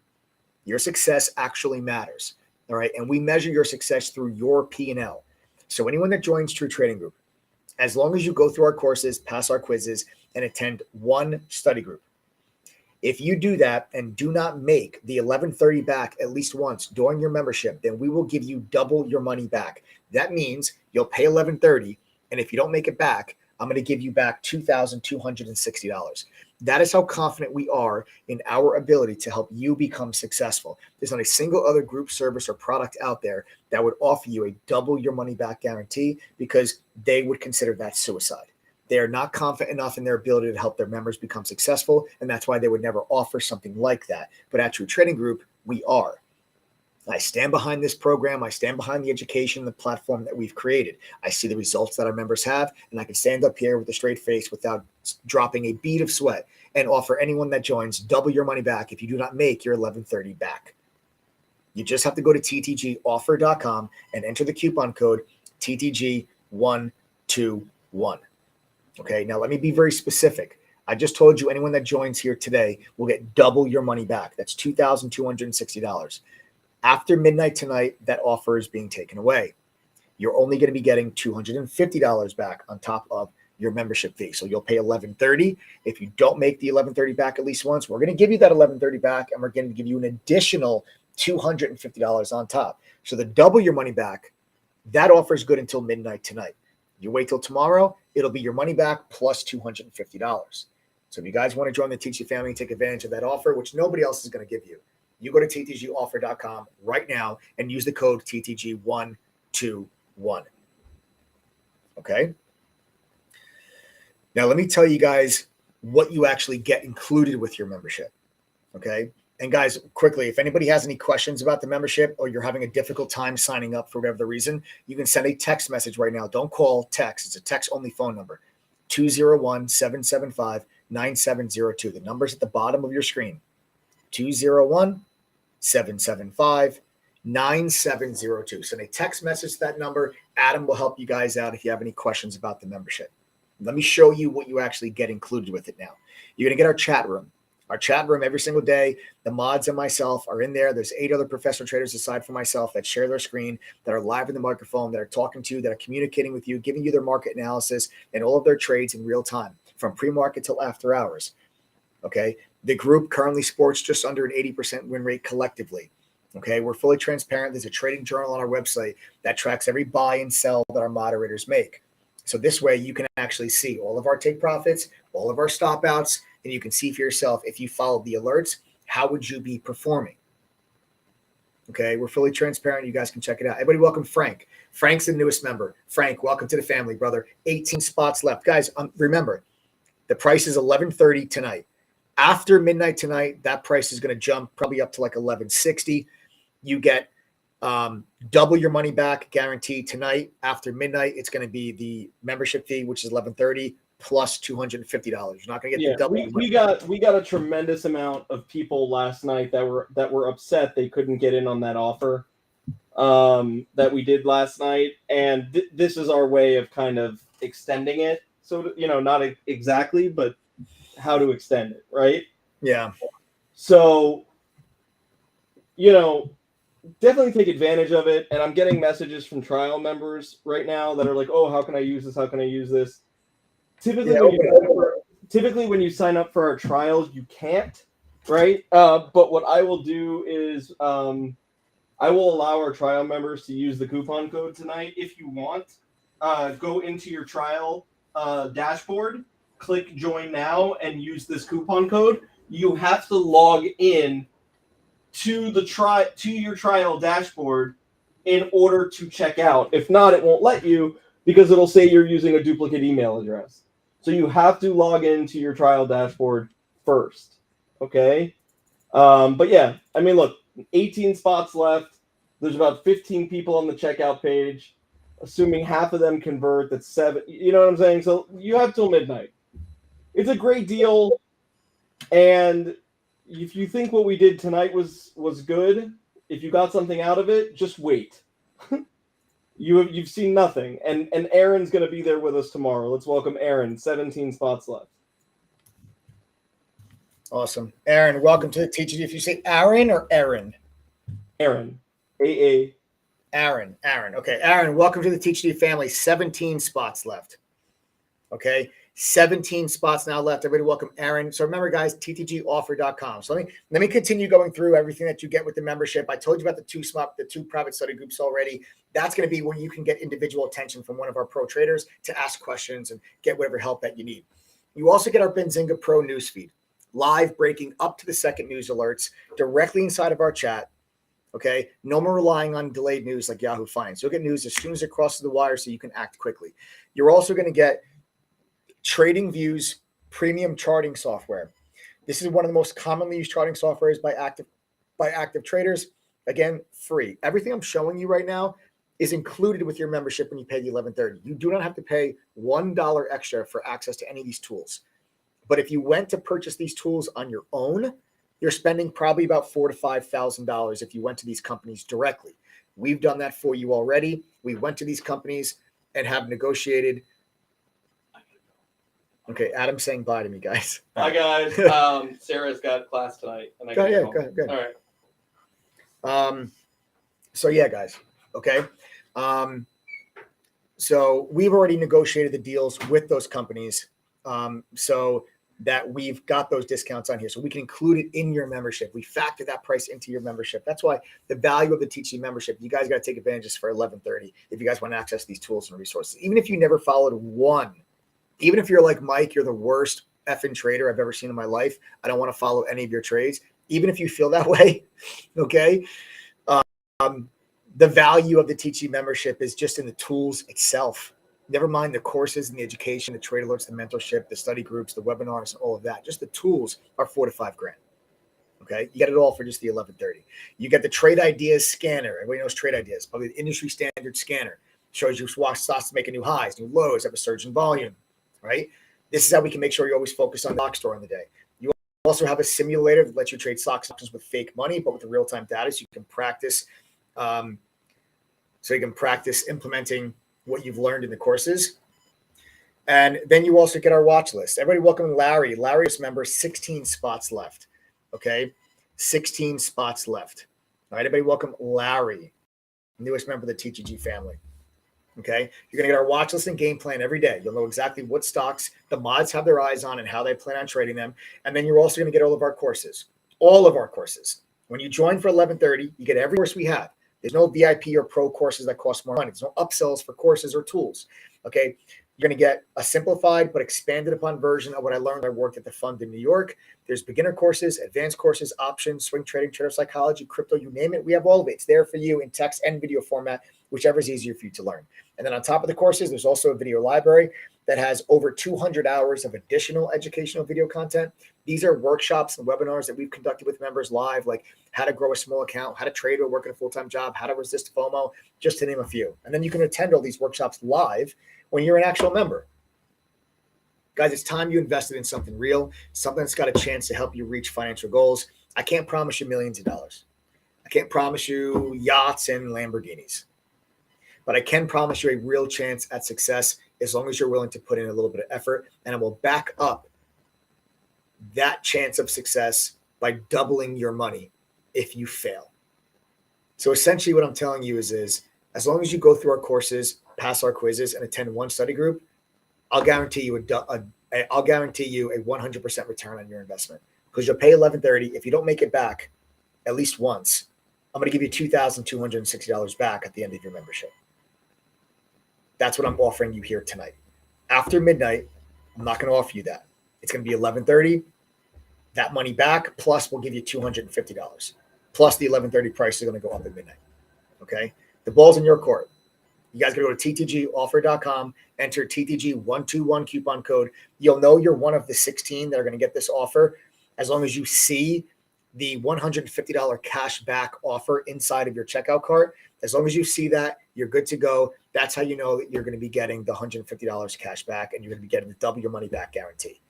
Your success actually matters. All right. And we measure your success through your P&L. So anyone that joins True Trading Group, as long as you go through our courses, pass our quizzes, and attend 1 study group, if you do that and do not make the $11.30 back at least once during your membership, then we will give you double your money back. That means you'll pay $11.30, and if you don't make it back, I'm going to give you back $2,260. That is how confident we are in our ability to help you become successful. There's not a single other group, service, or product out there that would offer you a double your money back guarantee, because they would consider that suicide. They are not confident enough in their ability to help their members become successful, and that's why they would never offer something like that. But at True Trading Group, we are. I stand behind this program. I stand behind the education, the platform that we've created. I see the results that our members have, and I can stand up here with a straight face without dropping a bead of sweat and offer anyone that joins double your money back if you do not make your $11.30 back. You just have to go to ttgoffer.com and enter the coupon code TTG121. Okay, now let me be very specific. I just told you anyone that joins here today will get double your money back. That's $2,260. After midnight tonight, that offer is being taken away. You're only going to be getting $250 back on top of your membership fee. So you'll pay $11.30. If you don't make the $11.30 back at least once, we're going to give you that $11.30 back, and we're going to give you an additional $250 on top. So the double your money back, that offer is good until midnight tonight. You wait till tomorrow, it'll be your money back plus $250. So if you guys want to join the TT family and take advantage of that offer, which nobody else is going to give you, you go to ttgoffer.com right now and use the code TTG121. Okay? Now, let me tell you guys what you actually get included with your membership. Okay? And guys, quickly, if anybody has any questions about the membership, or you're having a difficult time signing up for whatever the reason, you can send a text message right now. Don't call, text. It's a text-only phone number, 201-775-9702. The number's at the bottom of your screen, 201-775-9702. Send a text message to that number. Adam will help you guys out if you have any questions about the membership. Let me show you what you actually get included with it now. You're going to get our chat room. Our chat room every single day, the mods and myself are in there. There's 8 other professional traders aside from myself that share their screen, that are live in the microphone, that are talking to you, that are communicating with you, giving you their market analysis and all of their trades in real time, from pre-market till after hours. Okay. The group currently sports just under an 80% win rate collectively. Okay. We're fully transparent. There's a trading journal on our website that tracks every buy and sell that our moderators make. So this way you can actually see all of our take profits, all of our stop outs, and you can see for yourself if you followed the alerts, how would you be performing? Okay, we're fully transparent. You guys can check it out. Everybody, welcome Frank. Frank's the newest member. Frank, welcome to the family, brother. 18 spots left. Guys, remember, the price is 11:30 tonight. After midnight tonight, that price is going to jump probably up to like 11:60. You get double your money back guaranteed tonight. After midnight, it's going to be the membership fee, which is 11:30 plus $250. You're not going to get the double. We got a tremendous amount of people last night that were upset they couldn't get in on that offer that we did last night, and this is our way of kind of extending it. So not exactly, but how to extend it, right? Yeah. So definitely take advantage of it. And I'm getting messages from trial members right now that are like, "Oh, how can I use this? How can I use this?" Typically, when you sign up for our trials, you can't, right? But what I will do is I will allow our trial members to use the coupon code tonight. If you want, go into your trial dashboard, click join now, and use this coupon code. You have to log in to your trial dashboard in order to check out. If not, it won't let you because it'll say you're using a duplicate email address. So you have to log into your trial dashboard first. Okay. But yeah, I mean, look, 18 spots left. There's about 15 people on the checkout page. Assuming half of them convert, that's 7. You know what I'm saying? So you have till midnight. It's a great deal. And if you think what we did tonight was good, if you got something out of it, just wait. You've seen nothing. And Aaron's going to be there with us tomorrow. Let's welcome Aaron. 17 spots left. Awesome. Aaron, welcome to the TGG. If you say Aaron or Aaron? Aaron. AA. Aaron. Okay. Aaron, welcome to the TGG family. 17 spots left. Okay. 17 spots now left. Everybody welcome Aaron. So remember, guys, ttgoffer.com. So let me continue going through everything that you get with the membership. I told you about the two private study groups already. That's going to be where you can get individual attention from one of our pro traders to ask questions and get whatever help that you need. You also get our Benzinga Pro newsfeed, live breaking up to the second news alerts directly inside of our chat. Okay. No more relying on delayed news like Yahoo Finance. You'll get news as soon as it crosses the wire so you can act quickly. You're also going to get Trading Views premium charting software. This is one of the most commonly used charting softwares by active traders. Again, free. Everything I'm showing you right now is included with your membership when you pay the $11.30. You do not have to pay $1 extra for access to any of these tools. But if you went to purchase these tools on your own, you're spending probably about $4,000 to $5,000 if you went to these companies directly. We've done that for you already. We went to these companies and have negotiated. Okay, Adam's saying bye to me, guys. Hi, guys. Sarah's got class tonight. And go ahead. All right. So yeah, guys. Okay. So we've already negotiated the deals with those companies, so that we've got those discounts on here, so we can include it in your membership. We factor that price into your membership. That's why the value of the teaching membership, you guys got to take advantage of this for $11.30 if you guys want to access these tools and resources. Even if you never followed one. Even if you're like Mike, you're the worst effing trader I've ever seen in my life. I don't want to follow any of your trades. Even if you feel that way, okay? The value of the teaching membership is just in the tools itself. Never mind the courses and the education, the trade alerts, the mentorship, the study groups, the webinars, all of that. Just the tools are $4,000 to $5,000. Okay, you get it all for just the $11.30. You get the Trade Ideas scanner. Everybody knows Trade Ideas, probably the industry standard scanner. Shows you stocks making new highs, new lows, have a surge in volume. Right? This is how we can make sure you always focus on the stock store on the day. You also have a simulator that lets you trade stock options with fake money, but with the real-time data, so you can practice. Implementing what you've learned in the courses. And then you also get our watch list. Everybody welcome Larry. Larry's member, 16 spots left. Okay, 16 spots left. All right, everybody welcome Larry, newest member of the TGG family. Okay, you're going to get our watch list and game plan every day. You'll know exactly what stocks the mods have their eyes on and how they plan on trading them. And then you're also going to get all of our courses. When you join for $11.30, you get every course we have. There's no VIP or pro courses that cost more money. There's no upsells for courses or tools. Okay, You're going to get a simplified but expanded upon version of what I learned. I worked at the fund in New York. There's beginner courses, advanced courses, options, swing trading, trader psychology, crypto, you name it. We have all of it. It's there for you in text and video format, whichever is easier for you to learn. And then on top of the courses, there's also a video library that has over 200 hours of additional educational video content. These are workshops and webinars that we've conducted with members live, like how to grow a small account, how to trade or work in a full-time job, how to resist FOMO, just to name a few. And then you can attend all these workshops live when you're an actual member. Guys, it's time you invested in something real, something that's got a chance to help you reach financial goals. I can't promise you millions of dollars. I can't promise you yachts and Lamborghinis. But I can promise you a real chance at success as long as you're willing to put in a little bit of effort. And I will back up that chance of success by doubling your money if you fail. So essentially what I'm telling you is as long as you go through our courses, pass our quizzes, and attend one study group, I'll guarantee you a 100% return on your investment, because you'll pay $11.30. If you don't make it back at least once, I'm going to give you $2,260 back at the end of your membership. That's what I'm offering you here tonight. After midnight, I'm not going to offer you that. It's going to be $11.30. That money back, plus we'll give you $250. Plus the $11.30 price is going to go up at midnight. Okay? The ball's in your court. You guys got to go to ttgoffer.com, enter TTG121 coupon code. You'll know you're one of the 16 that are going to get this offer as long as you see the $150 cash back offer inside of your checkout cart. As long as you see that, you're good to go. That's how you know that you're going to be getting the $150 cash back, and you're going to be getting the double your money back guarantee.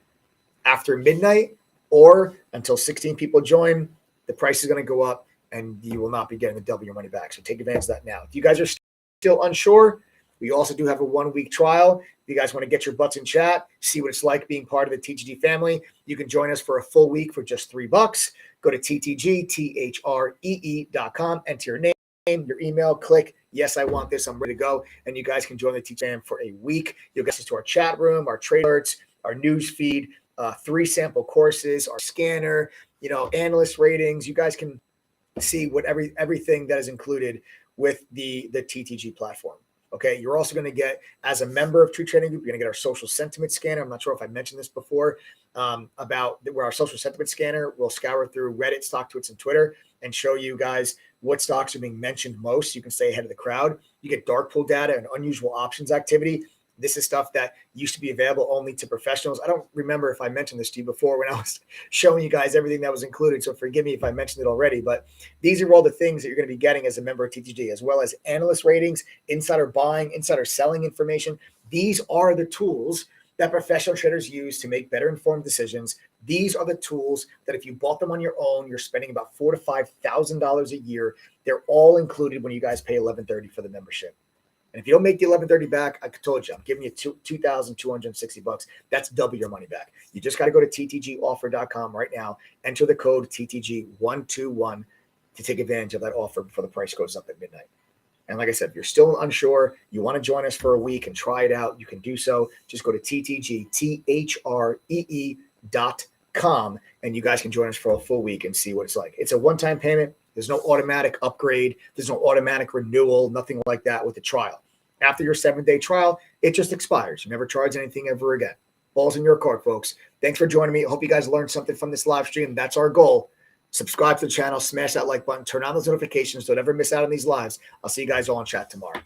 After midnight or until 16 people join, the price is going to go up and you will not be getting the double your money back. So take advantage of that now. If you guys are still unsure, we also do have a 1-week trial. If you guys want to get your butts in chat, see what it's like being part of the TTG family, you can join us for a full week for just $3. Go to ttgthree.com, enter your name, your email, click, yes, I want this, I'm ready to go. And you guys can join the TTG fam for a week. You'll get access to our chat room, our trade alerts, our news feed, 3 sample courses, our scanner, analyst ratings. You guys can see what everything that is included with the TTG platform. Okay. You're also going to get, as a member of True Trading Group, you're going to get our social sentiment scanner. I'm not sure if I mentioned this before, about where our social sentiment scanner will scour through Reddit, StockTwits, and Twitter and show you guys what stocks are being mentioned most. You can stay ahead of the crowd. You get dark pool data and unusual options activity. This is stuff that used to be available only to professionals. I don't remember if I mentioned this to you before when I was showing you guys everything that was included, so forgive me if I mentioned it already, but these are all the things that you're going to be getting as a member of TTG, as well as analyst ratings, insider buying, insider selling information. These are the tools that professional traders use to make better informed decisions. These are the tools that if you bought them on your own, you're spending about $4,000 to $5,000 a year. They're all included when you guys pay $11.30 for the membership. And if you don't make the $11.30 back, I told you, I'm giving you $2,260. That's double your money back. You just got to go to ttgoffer.com right now, enter the code TTG121 to take advantage of that offer before the price goes up at midnight. And like I said, if you're still unsure, you want to join us for a week and try it out, you can do so. Just go to ttgthree.com and you guys can join us for a full week and see what it's like. It's a one-time payment. There's no automatic upgrade. There's no automatic renewal, nothing like that with the trial. After your 7-day trial, it just expires. You never charge anything ever again. Ball's in your court, folks. Thanks for joining me. I hope you guys learned something from this live stream. That's our goal. Subscribe to the channel, smash that like button, turn on those notifications. Don't ever miss out on these lives. I'll see you guys all in chat tomorrow.